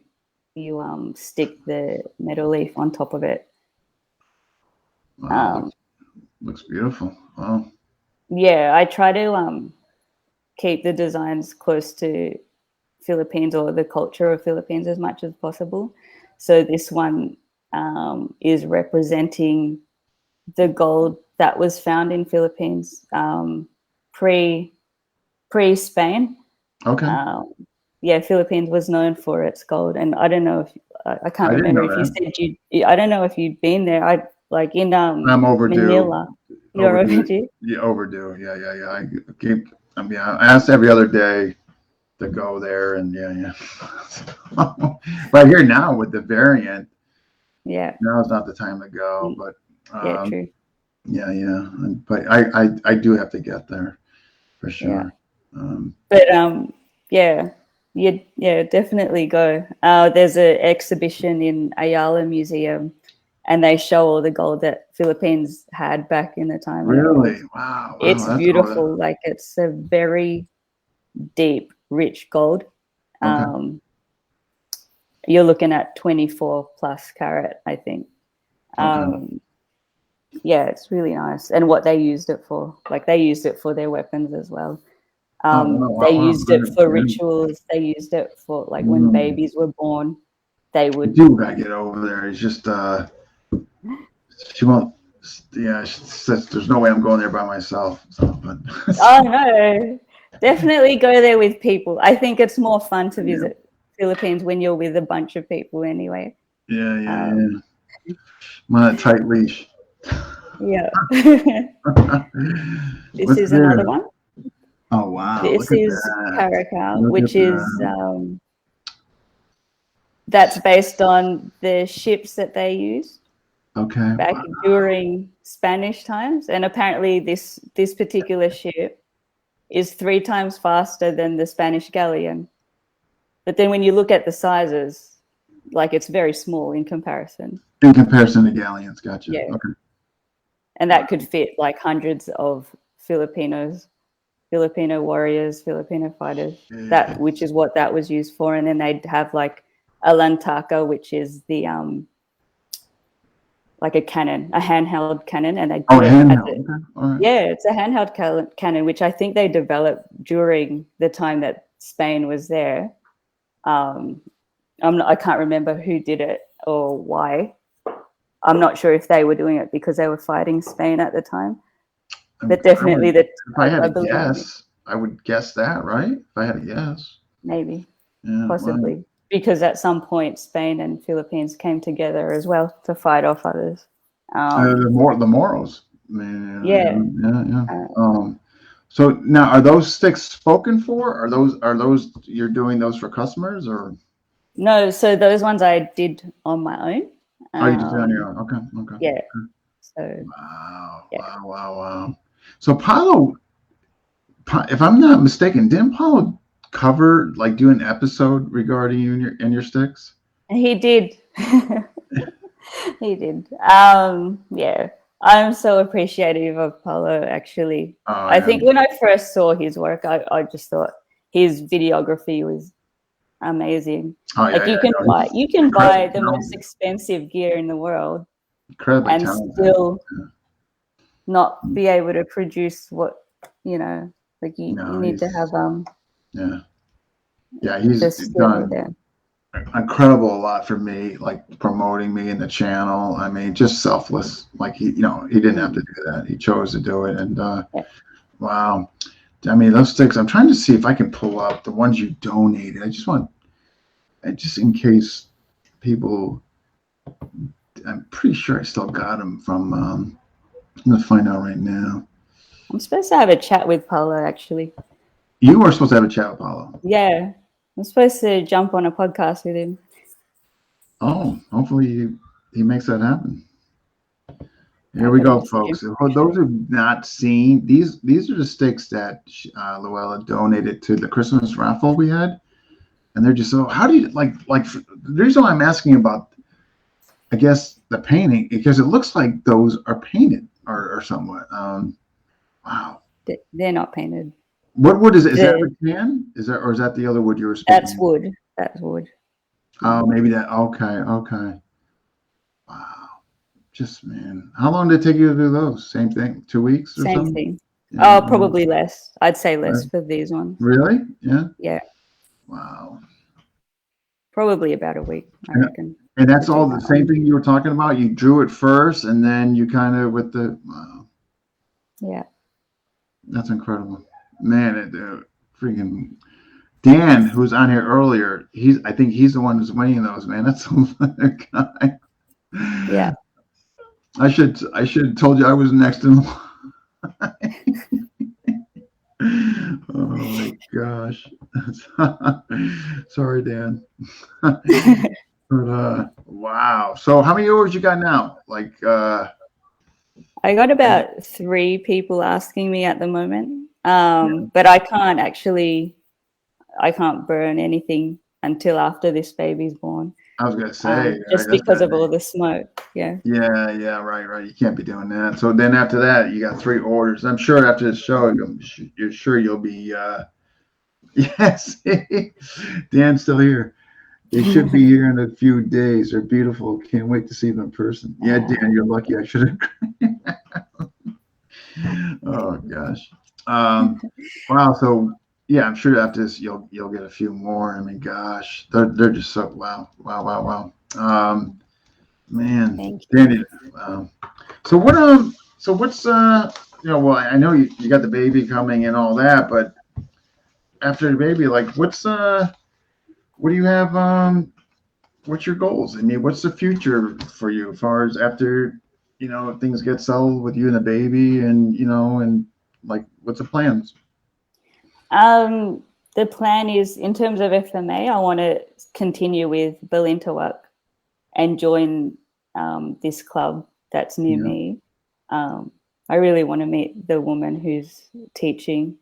stick the metal leaf on top of it. Wow, looks beautiful. Wow. Yeah, I try to keep the designs close to Philippines or the culture of Philippines as much as possible. So this one is representing the gold that was found in Philippines pre Spain. Okay. Philippines was known for its gold, and I don't know if I can't remember if you said I don't know if you'd been there. I'm overdue. Manila. You're overdue. Yeah, overdue. Yeah. I asked every other day to go there, and but here now with the variant, now is not the time to go. But true. But I do have to get there for sure. Definitely go. There's an exhibition in Ayala Museum and they show all the gold that Philippines had back in the time. Really? Wow. It's beautiful. Like, it's a very deep, rich gold. Okay. You're looking at 24 plus carat, I think. Okay. Yeah, it's really nice. And what they used it for, like, they used it for their weapons as well. They used it for rituals. They used it for, like, when babies were born, they would. You gotta get over there. It's just she won't. Yeah, she says there's no way I'm going there by myself. So, but Oh no, definitely go there with people. I think it's more fun to visit Philippines when you're with a bunch of people anyway. Yeah. I'm on a tight leash. Yeah. This is another one. Oh wow! This is Caracal, which is that's based on the ships that they used. Okay. Back during Spanish times, and apparently this particular ship is 3 times faster than the Spanish galleon. But then when you look at the sizes, like, it's very small in comparison. In comparison to galleons, gotcha. Yeah. Okay. And that could fit like hundreds of Filipino warriors, Filipino fighters. Yeah. That, which is what that was used for. And then they'd have like a lantaka, which is the like a cannon, a handheld cannon, and they handheld. Okay. All right. Yeah, it's a handheld cannon, which I think they developed during the time that Spain was there. I can't remember who did it or why. I'm not sure if they were doing it because they were fighting Spain at the time. But definitely, if I had to guess, I would guess that, right? If I had to guess, maybe, yeah, possibly. Right. Because at some point, Spain and Philippines came together as well to fight off others. The Moros. Yeah. So now, are those sticks spoken for? Are those you're doing those for customers or? No, so those ones I did on my own. Oh, you did it on your own. Okay. Yeah. So. Wow. So Paulo, if I'm not mistaken, didn't Paulo cover, like, do an episode regarding you and your sticks? He did. He did. Yeah, I'm so appreciative of Paulo, actually. I think when I first saw his work, I just thought his videography was amazing. You can buy the most expensive gear in the world and still not be able to produce what, like you need to have he's done incredible a lot for me, like promoting me in the channel. I mean, just selfless. Like he didn't have to do that. He chose to do it. And wow. I mean, those sticks, I'm trying to see if I can pull up the ones you donated. Just in case people, I'm pretty sure I still got them from, I'm going to find out right now. I'm supposed to have a chat with Paulo, actually. You are supposed to have a chat with Paulo? Yeah. I'm supposed to jump on a podcast with him. Oh, hopefully he makes that happen. Here we go, folks. For those who've not seen, these are the sticks that Louella donated to the Christmas raffle we had. And they're just so, how do you, like the reason why I'm asking about, I guess, the painting, because it looks like those are painted or somewhat. Wow. They're not painted. What wood is it? Is that rattan? Is that the other wood you were speaking That's wood. That's wood. Oh, maybe that. Okay. Wow. Just, man. How long did it take you to do those? Same thing? 2 weeks or something? Same thing. Yeah. Oh, probably less. I'd say less for these ones. Really? Yeah? Yeah. Wow. Probably about a week, I reckon. And that's all the same thing you were talking about? You drew it first and then you kind of with the... Wow. Yeah. That's incredible. Man, freaking Dan, who's on here earlier, I think he's the one who's winning those, man. That's some guy. Yeah. I should have told you I was next in line. Oh my gosh. Sorry, Dan. But wow. So how many orders you got now? Like I got about 3 people asking me at the moment. But I can't burn anything until after this baby's born. I was gonna say, just that's because gotta of be. all the smoke. Yeah. Yeah, right. You can't be doing that. So then after that, you got 3 orders. I'm sure after this show, you're sure you'll be. Yes, Dan's still here. They should be here in a few days. They're beautiful. Can't wait to see them in person. Yeah, Dan, you're lucky. I should have. Oh gosh. Wow. So yeah, I'm sure after this you'll get a few more. I mean, gosh, they're just so wow. Man, Thank you. Danny. So what so what's well, I know you got the baby coming and all that, but after the baby, like what do you have what's your goals? I mean, what's the future for you as far as after things get settled with you and the baby, and and like what's the plans? The plan is, in terms of FMA, I want to continue with Berlin to work and join this club that's near Yeah. me. I really want to meet the woman who's teaching.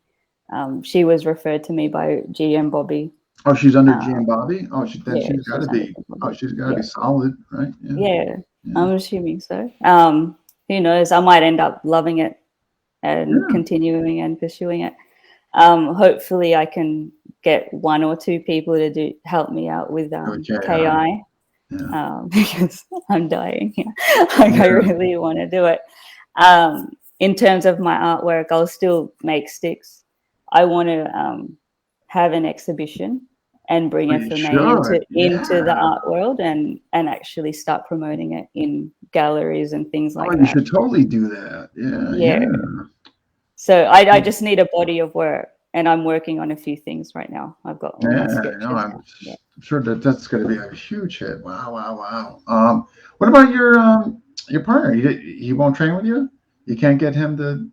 She was referred to me by GM Bobby. Oh, she's under GM Bobby. Oh, then Yeah, she's got to she's under be. Oh, Bobby. she's got to be Yeah, solid, right? Yeah. yeah. Yeah. I'm assuming so. Who knows? I might end up loving it and Yeah. continuing and pursuing it. Hopefully I can get 1 or 2 people to help me out with KI, Yeah. because I'm dying. Like, I Yeah. really want to do it. In terms of my artwork, I'll still make sticks. I want to have an exhibition and bring Well, you FMA should. into the Yeah. art world, and actually start promoting it in galleries and things Oh, like you that. should totally do that. Yeah. Yeah. Yeah. So I just need a body of work, and I'm working on a few things right now. I've got all my Yeah. No, sketches I'm now. Yeah. sure that's going to be a huge hit. Wow. What about your partner? He won't train with you? You can't get him to.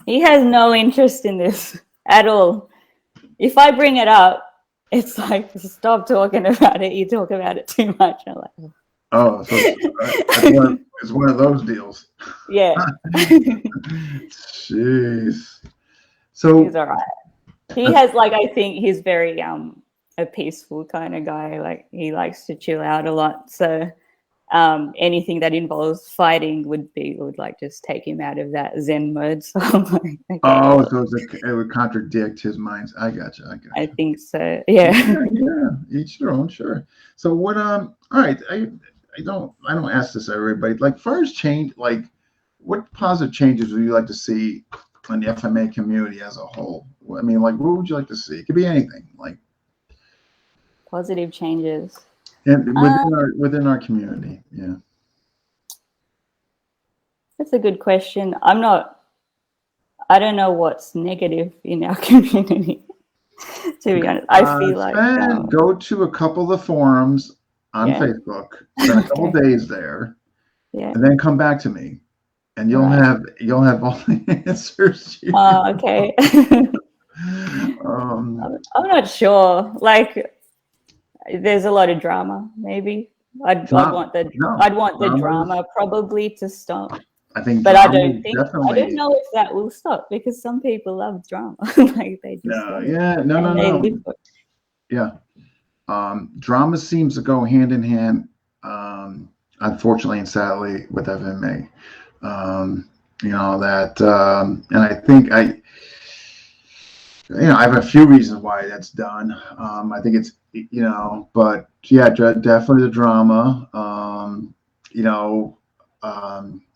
He has no interest in this at all. If I bring it up, it's like, stop talking about it. You talk about it too much. I'm like, Oh, so it's one of those deals. yeah. Jeez. He's So, all right. He has, like, I think he's very a peaceful kind of guy. Like, he likes to chill out a lot. So anything that involves fighting would like just take him out of that Zen mode. So I'm like, okay, oh, well, so it would contradict his mind. I got you. I think so. Yeah. Yeah. Each their own, sure. So what? All right. I don't ask this to everybody. Like, first change, like, what positive changes would you like to see in the FMA community as a whole? I mean, like, what would you like to see? It could be anything. Like, Positive changes. and within our community. Yeah. That's a good question. I don't know what's negative in our community, to be honest. I feel like Go to a couple of the forums on Facebook, spend a couple days there, and then come back to me, and you'll have all the answers. Okay. I'm not sure. Like, there's a lot of drama. Maybe I'd want the drama probably to stop. I think, but I don't know if that will stop, because some people love drama. Like, they just no. Yeah. Drama seems to go hand in hand, unfortunately and sadly, with FMA. And I think I have a few reasons why that's done. I think it's, but yeah, definitely the drama.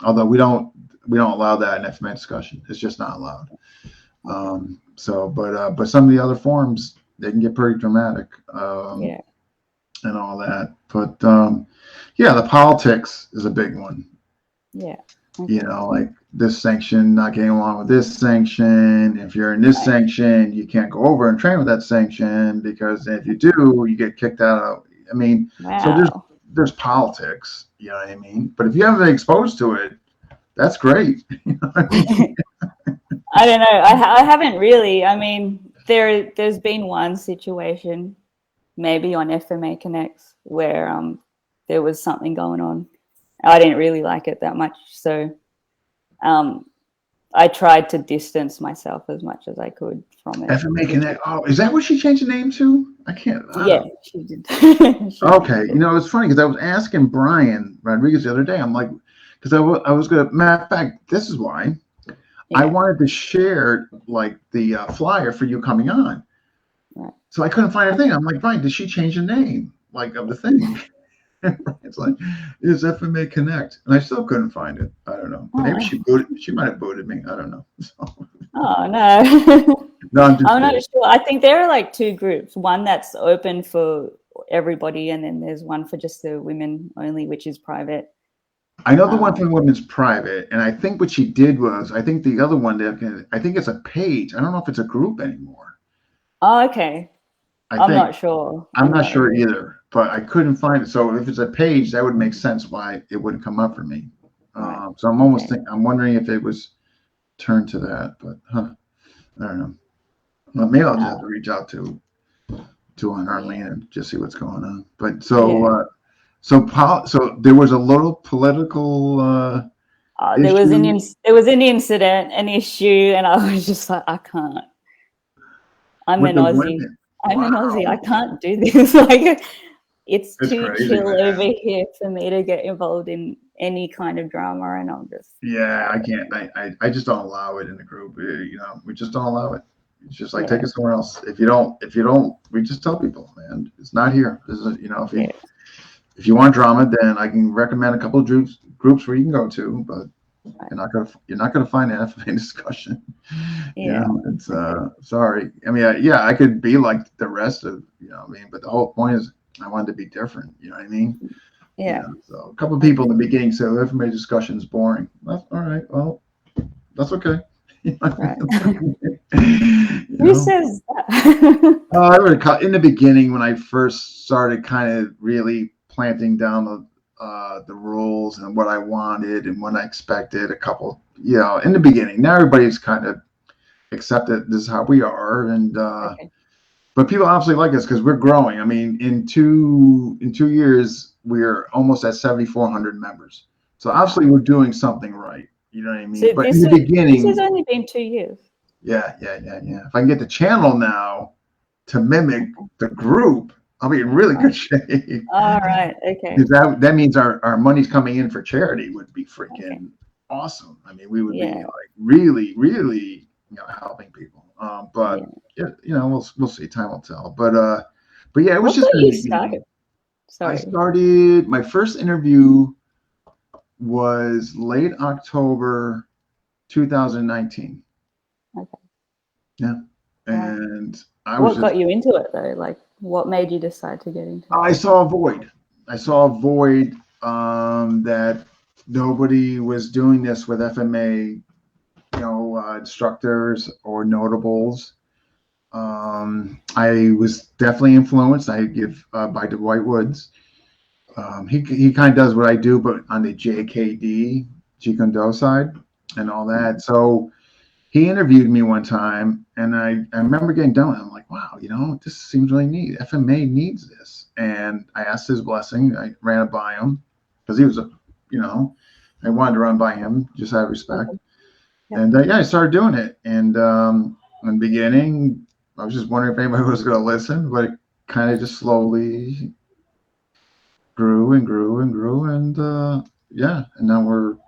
Although we don't allow that in FMA discussion. It's just not allowed. But some of the other forums, they can get pretty dramatic. And all that. But the politics is a big one. Yeah. Like this sanction, not getting along with this sanction. If you're in this sanction, you can't go over and train with that sanction, because if you do, you get kicked out. I mean, so there's politics. You know what I mean? But if you haven't been exposed to it, that's great. You know what I mean? I don't know. I haven't really. I mean, there's been one situation, maybe on FMA Connects, where there was something going on. I didn't really like it that much, so I tried to distance myself as much as I could from it. FMA Connect. Oh, is that what she changed the name to? I can't. Yeah, she did. Okay, you know, it's funny because I was asking Brian Rodriguez the other day. I'm like, because I was gonna. Matter of fact, this is why I wanted to share like the flyer for you coming on. Right. So I couldn't find a thing. I'm like, Brian, did she change the name like of the thing? It's like it's FMA Connect, and I still couldn't find it. I don't know. Maybe she booted. She might have booted me. I don't know. So. Oh no. No, I'm just. I'm not sure. I think there are like two groups. One that's open for everybody, and then there's one for just the women only, which is private. I know the one for women's private, and I think what she did was, I think the other one, I think it's a page. I don't know if it's a group anymore. Oh, okay. I'm not sure. I'm not sure either, but I couldn't find it. So if it's a page, that would make sense why it wouldn't come up for me. So I'm almost I'm wondering if it was turned to that, but I don't know. Well, maybe I'll just have to reach out to Arlene and just see what's going on. But so so there was a little political. There was an incident, an issue, and I was just like, I can't. I'm an Aussie. I'm an Aussie. I can't do this. Like, it's too crazy, chill over here for me to get involved in any kind of drama, and I'm just. Yeah, I can't. I just don't allow it in the group. You know, we just don't allow it. It's just like take it somewhere else. If you don't, we just tell people, man, it's not here. This is, you know, if you want drama, then I can recommend a couple of groups where you can go to, but you're not gonna find an FMA discussion. Yeah, you know, it's sorry. I mean, I could be like the rest of, you know what I mean, but the whole point is I wanted to be different. You know what I mean? Yeah. You know, so a couple of people in the beginning said FMA discussion is boring. That's all right. Well, that's okay. Right. Who says that? In the beginning, when I first started kind of really planting down the rules and what I wanted and what I expected, a couple, you know, in the beginning. Now everybody's kind of accepted this is how we are, and but people absolutely like us because we're growing. I mean, in two years, we're almost at 7,400 members. So obviously, we're doing something right. You know what I mean? So but in the beginning, this has only been 2 years. Yeah. If I can get the channel now to mimic the group, I'll be in really good shape. All right. Okay. Because that means our money's coming in for charity would be freaking awesome. I mean, we would be like really, really, you know, helping people. But you know, we'll see. Time will tell. But yeah, it was just. You started? Sorry. I started my first interview was late October 2019. Okay. Yeah. And I was. What got you into it though? Like, what made you decide to get into it? I saw a void. That nobody was doing this with FMA, you know, instructors or notables. I was definitely influenced. I give by Dwight Woods. He kind of does what I do, but on the JKD, Jeet Kune Do side and all that. So he interviewed me one time, and I remember getting done. I'm like, wow, you know, this seems really neat. FMA needs this. And I asked his blessing. I ran it by him because he was you know, I wanted to run by him just out of respect. And I started doing it. And in the beginning, I was just wondering if anybody was going to listen, but it kind of just slowly grew and grew and grew. And and now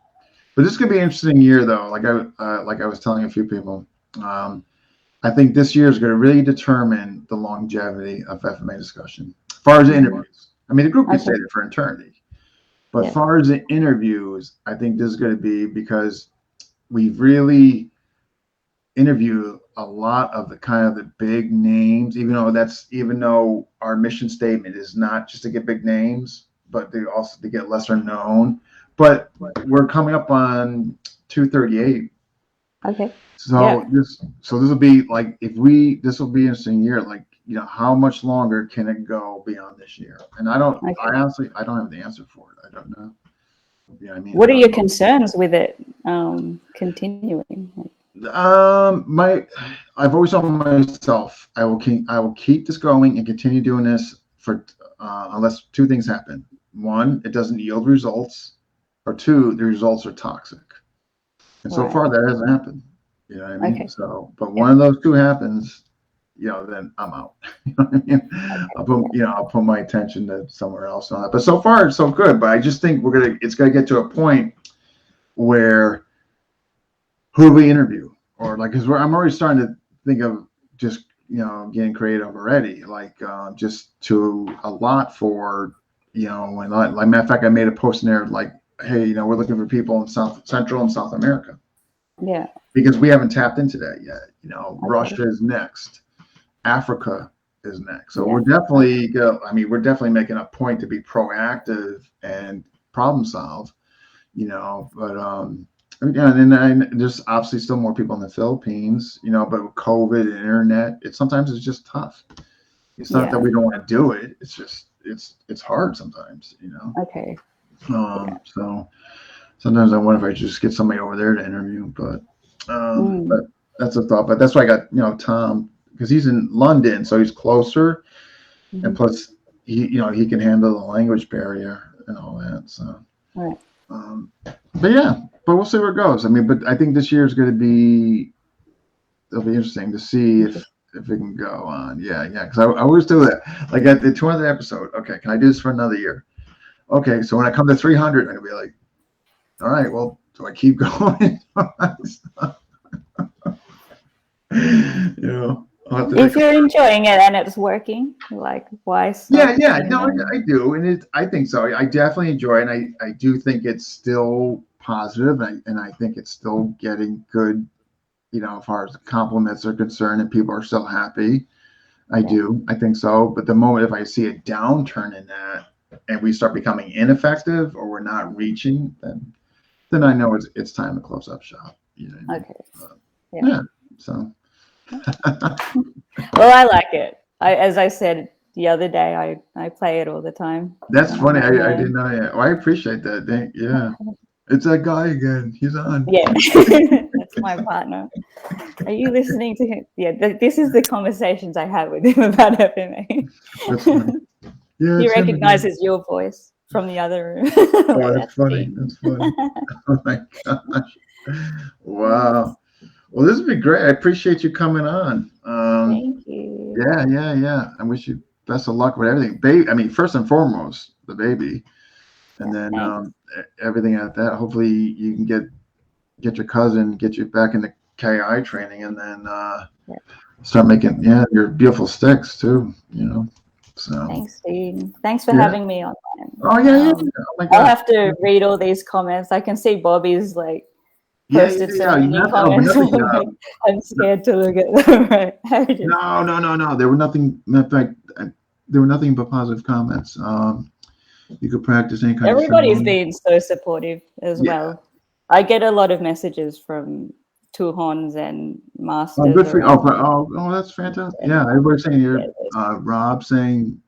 but this could be an interesting year though. Like I was telling a few people, I think this year is going to really determine the longevity of FMA discussion. As far as the interviews, I mean, the group can stay there for eternity, but as far as the interviews, I think this is going to be because we've really interviewed a lot of the kind of the big names, even though our mission statement is not just to get big names, but also to get lesser known. But we're coming up on 238. Okay. So this will be like this will be an interesting year. Like, you know, how much longer can it go beyond this year? And I honestly don't have the answer for it. I don't know. Yeah, I mean, what are your concerns with it continuing? I've always told myself I will keep this going and continue doing this for unless two things happen. One, it doesn't yield results, or two, the results are toxic. And so far that hasn't happened. You know what I mean? Okay. So, but one of those two happens, then I'm out. You know what I mean? Okay. I'll put my attention to somewhere else on that. But so far it's so good. But I just think it's gonna get to a point where who do we interview? Or like, because I'm already starting to think of just, getting creative already, like just to a lot for, when like matter of fact, I made a post in there like, hey, we're looking for people in Central and South America. Yeah. Because we haven't tapped into that yet. Okay. Russia is next. Africa is next. So we're definitely making a point to be proactive and problem solve, but and there's obviously still more people in the Philippines, but with COVID and internet, sometimes it's just tough. It's not that we don't want to do it. It's just, it's hard sometimes, Okay. So sometimes I wonder if I just get somebody over there to interview, but that's a thought. But that's why I got, Tom, because he's in London, so he's closer. And plus he can handle the language barrier and all that. So, right. But we'll see where it goes. I mean, but I think this year is going to be, it'll be interesting to see if it can go on. Yeah. Because I always do that. Like at the 200th episode, okay, can I do this for another year? Okay, so when I come to 300, I'm going to be like, all right, well, do I keep going? If you're enjoying it and it's working, like, why stop? No, I do, and I think so. I definitely enjoy it, and I do think it's still positive, and I think it's still getting good, as far as compliments are concerned, and people are still happy. I think so. But the moment if I see a downturn in that, and we start becoming ineffective, or we're not reaching, then I know it's time to close up shop. Okay. So. Well, I like it. As I said the other day, I play it all the time. That's funny. I didn't know that. Oh, I appreciate that. Yeah. It's that guy again. He's on. Yeah. That's my partner. Are you listening to him? Yeah. This is the conversations I have with him about FMA. That's funny. Yeah. He recognizes your voice from the other room. Oh, that's funny. That's funny. Oh my gosh. Wow. Well, this has been great. I appreciate you coming on. Thank you. Yeah. I wish you best of luck with everything. I mean, first and foremost, the baby, and then everything at that. Hopefully, you can get your cousin, get you back into KI training, and then start making your beautiful sticks too. So thanks, Dean. Thanks for having me on. Oh yeah. Oh my God. I'll have to read all these comments. I can see Bobby's like. Posted so many comments. I'm scared to look at them. Right? No. There were nothing. In fact, there were nothing but positive comments. You could practice any kind Everybody's been so supportive as well. I get a lot of messages from Tuhons and masters. Oh, good for you. Oh, that's fantastic. Yeah, everybody's saying here. Rob saying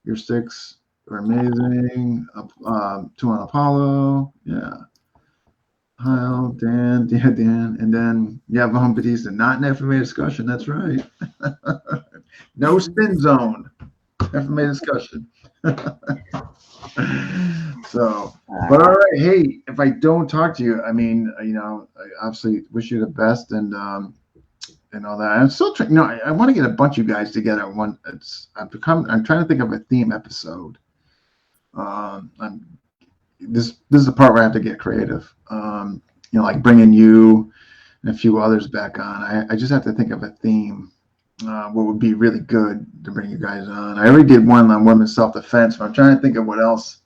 your sticks are amazing. Tuhon Apollo. Yeah. Hi, Dan, and then Vahan Batista, not an FMA discussion. That's right. No spin zone. FMA discussion. So, but all right. Hey, if I don't talk to you, I mean, I obviously wish you the best and all that. I'm still trying. I want to get a bunch of you guys together. I'm trying to think of a theme episode. This is the part where I have to get creative. Like bringing you and a few others back on. I just have to think of a theme. What would be really good to bring you guys on? I already did one on women's self-defense, but I'm trying to think of what else.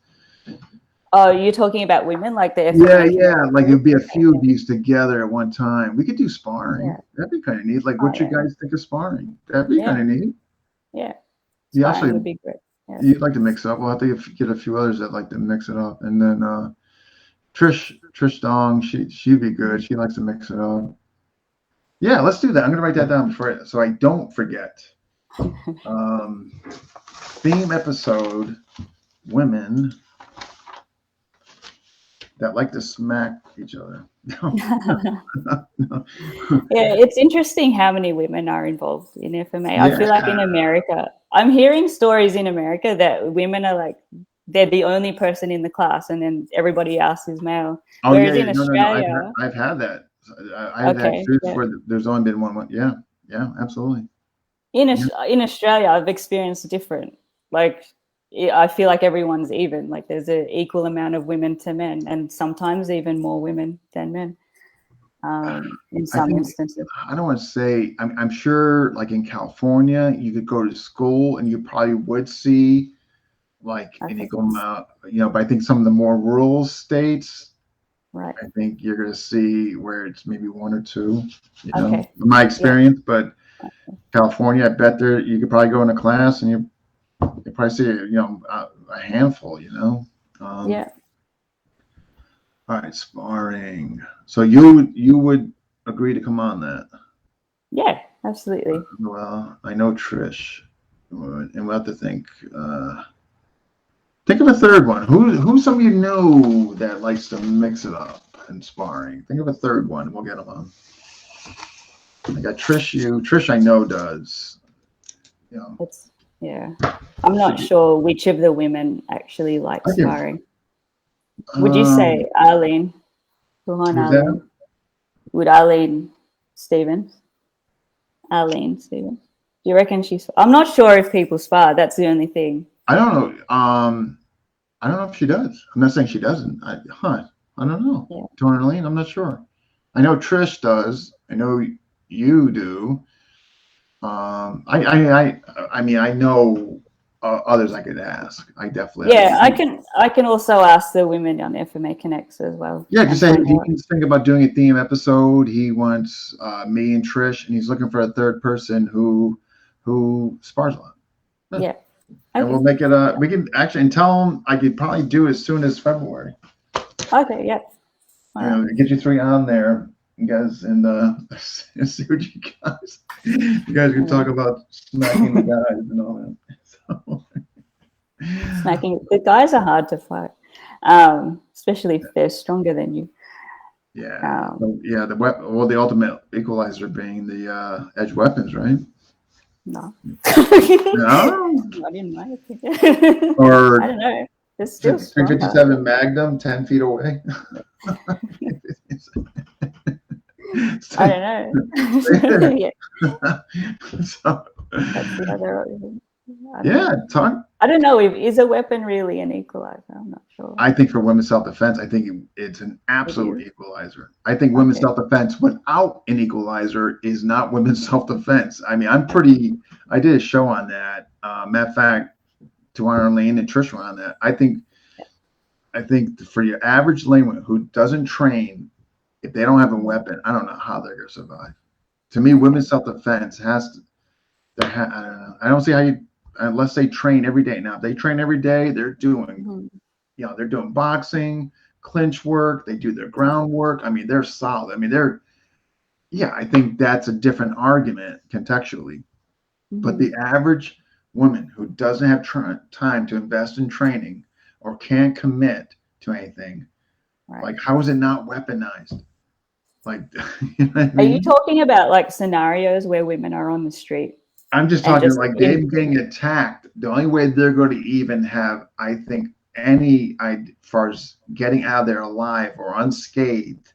Oh, you're talking about women, like the FMA? Yeah. Like it'd be a few of these together at one time. We could do sparring. Yeah. That'd be kind of neat. Like, what you guys think of sparring? That'd be kind of neat. Yeah. Sparring would be great. Yeah. You'd like to mix up. We'll have to get a few others that like to mix it up, and then Trish Dong, she'd be good. She likes to mix it up. Yeah, let's do that. I'm gonna write that down so I don't forget. Theme episode: women that like to smack each other. No. Yeah, it's interesting how many women are involved in FMA. I feel like in America, I'm hearing stories in America that women are like they're the only person in the class, and then everybody else is male. Oh, Whereas yeah, in no. Australia, I've had that. I've had okay, shoots yeah. where there's only been one. Yeah, absolutely. In Australia, I've experienced different. Like, I feel like everyone's even. Like, there's an equal amount of women to men, and sometimes even more women than men. In some instances. I don't want to say. I'm sure, like in California, you could go to school and you probably would see like an equal amount. But I think some of the more rural states, right? I think you're going to see where it's maybe one or two. Okay. In my experience, but California, I bet you could probably go in a class and you probably see a handful. Yeah. All right, sparring. So you would agree to come on that? Yeah, absolutely. Well, I know Trish, and we'll have to think. Think of a third one. Who's some of you know that likes to mix it up in sparring? Think of a third one. We'll get them on. I got Trish. Trish, I know does. I'm not sure which of the women actually like sparring. Would you say Arlene? Arlene? Would Arlene Stevens? Arlene Stevens. Do you reckon she's? I'm not sure if people spar. That's the only thing. I don't know. I don't know if she does. I'm not saying she doesn't. I don't know. Yeah. Arlene, I'm not sure. I know Trish does. I know you do. I mean, I know others I could ask. I definitely. Yeah, I can also ask the women on FMA Connects as well. Yeah, just say he's thinking about doing a theme episode. He wants me and Trish, and he's looking for a third person who spars a lot. Yeah. And we'll make it. We can actually and tell him I could probably do as soon as February. Okay. Yeah. Get you three on there, you guys, and see what you guys. You guys can talk about smacking the guys and all that. Smacking the guys are hard to fight, especially if they're stronger than you. Yeah. The ultimate equalizer being the edge weapons, right? No. No. Not in my opinion. Or I don't know. It's still 357 Magnum, 10 feet away. I don't know. Yeah. So, that's the other. I don't know. Is a weapon really an equalizer? I'm not sure. I think for women's self-defense, I think it's an absolute equalizer. I think women's self-defense without an equalizer is not women's self-defense. I mean, I did a show on that. Matter of fact, Tawana Lane and Trish were on that. I think for your average layman who doesn't train, if they don't have a weapon, I don't know how they're going to survive. To me, women's self-defense has to. I don't know. I don't see how you. Unless they train every day. Now, if they train every day, they're doing, they're doing boxing, clinch work. They do their groundwork. I mean, they're solid. I mean, I think that's a different argument contextually. But the average woman who doesn't have time to invest in training or can't commit to anything, like, how is it not weaponized? Like, Are you talking about like scenarios where women are on the street? I'm just talking like them getting attacked. The only way they're going to even have, I think, as far as getting out of there alive or unscathed,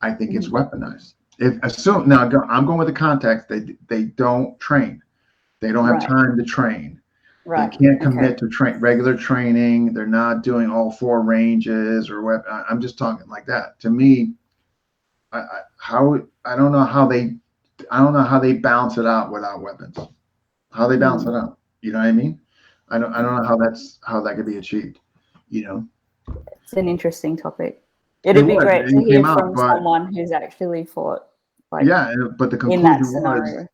I think it's weaponized. I'm going with the context. They don't train. They don't have time to train. Right. They can't commit to regular training. They're not doing all four ranges or what. I'm just talking like that. To me, I don't know how they balance it out without weapons. How they balance it out. You know what I mean? I don't know how that could be achieved. It's an interesting topic. It'd be great to hear from someone who's actually fought. But the conclusion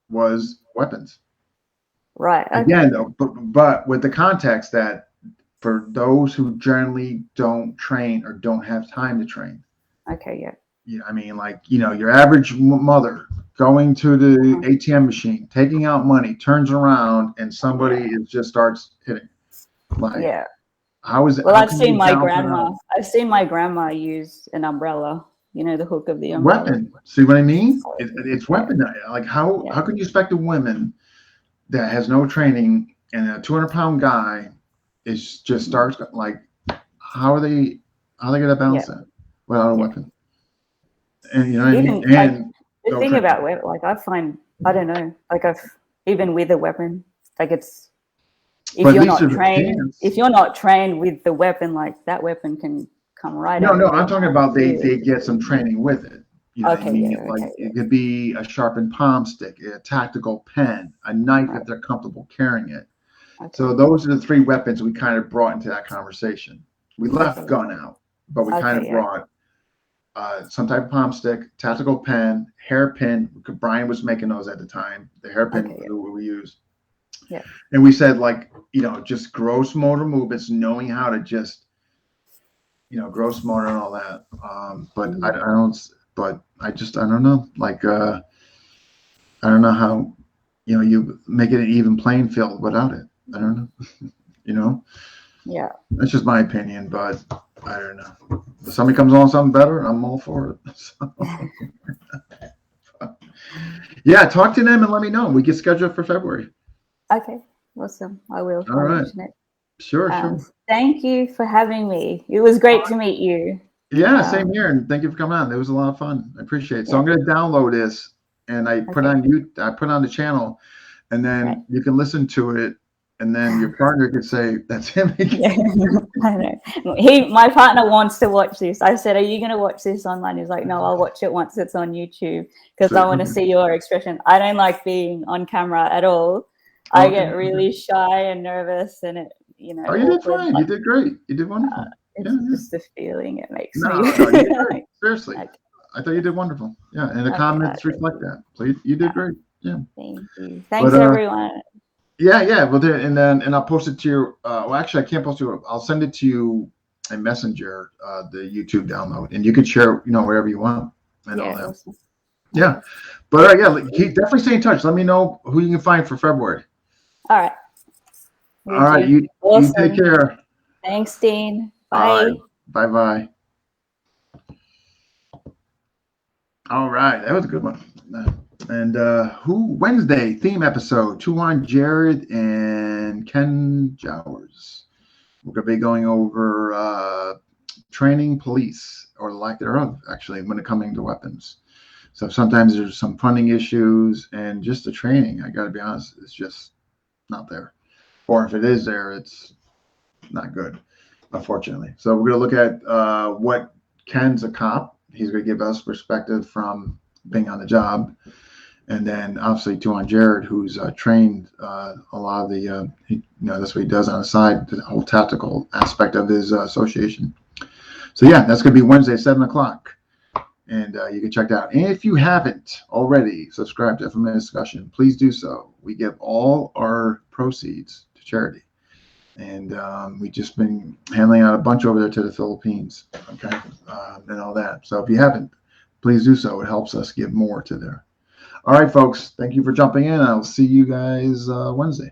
was weapons. Right. Okay. Again, though, but with the context that for those who generally don't train or don't have time to train. Okay. Yeah. Yeah, I mean, like, your average mother going to the ATM machine, taking out money, turns around, and somebody just starts hitting. Like, how is it? Well, I've seen my grandma use an umbrella. The hook of the umbrella. Weapon. See what I mean? It's weaponized. Like, how can you expect a woman that has no training and a 200-pound guy it just starts like, how are they going to balance that without a weapon? And you know what I mean? And the thing about weapon, like I find, I don't know, like even with a weapon, like it's, if you're not trained with the weapon, like that weapon can come right out. No, I'm talking about they get some training with it. You know what I mean? It could be a sharpened palm stick, a tactical pen, a knife if they're comfortable carrying it. So those are the 3 weapons we kind of brought into that conversation. We left gun out, but we kind of brought some type of palm stick, tactical pen, hairpin. Brian was making those at the time. The hairpin we used. Yeah. And we said, like, you know, just gross motor movements, knowing how to just, you know, gross motor and all that. But I don't know. Like, I don't know how, you know, you make it an even playing field without it. I don't know. You know? Yeah. That's just my opinion, but I don't know. If somebody comes on something better, I'm all for it. So. Yeah, talk to them and let me know. We get scheduled for February. Okay, awesome. I will. All right. Sure. Thank you for having me. It was great to meet you. Yeah, same here. And thank you for coming on. It was a lot of fun. I appreciate it. So I'm going to download this and I put on the channel, and then you can listen to it. And then your partner could say, that's him. I know. My partner wants to watch this. I said, are you going to watch this online? He's like, no, I'll watch it once it's on YouTube because I want to see your expression. I don't like being on camera at all. I get really shy and nervous, and it, you know. Oh, you did fine. You did great. You did wonderful. It's just the feeling it makes me. No, seriously. I thought you did wonderful. Yeah, and the comments reflect that. So you did great. Yeah. Thank you. Thanks, everyone. Yeah. Well, and I'll post it to you. Well, actually, I can't post it. I'll send it to you in Messenger, the YouTube download, and you can share, you know, wherever you want and all that. Awesome. Yeah, but definitely stay in touch. Let me know who you can find for February. All right. All right. You take care. Thanks, Dean. Bye. All right. Bye-bye. All right. That was a good one. And Wednesday theme episode, Tuan Jared and Ken Jowers. We're going to be going over training police, or lack thereof, actually, when it coming to weapons. So sometimes there's some funding issues, and just the training, I got to be honest, it's just not there. Or if it is there, it's not good, unfortunately. So we're going to look at what Ken's a cop. He's going to give us perspective from being on the job. And then obviously Tuan Jared, who's trained a lot of the, that's what he does on the side, the whole tactical aspect of his association. So yeah, that's going to be Wednesday, 7:00. And you can check that out. And if you haven't already subscribed to FMA Discussion, please do so. We give all our proceeds to charity. And we've just been handing out a bunch over there to the Philippines, okay, and all that. So if you haven't, please do so. It helps us give more to there. All right, folks. Thank you for jumping in. I'll see you guys Wednesday.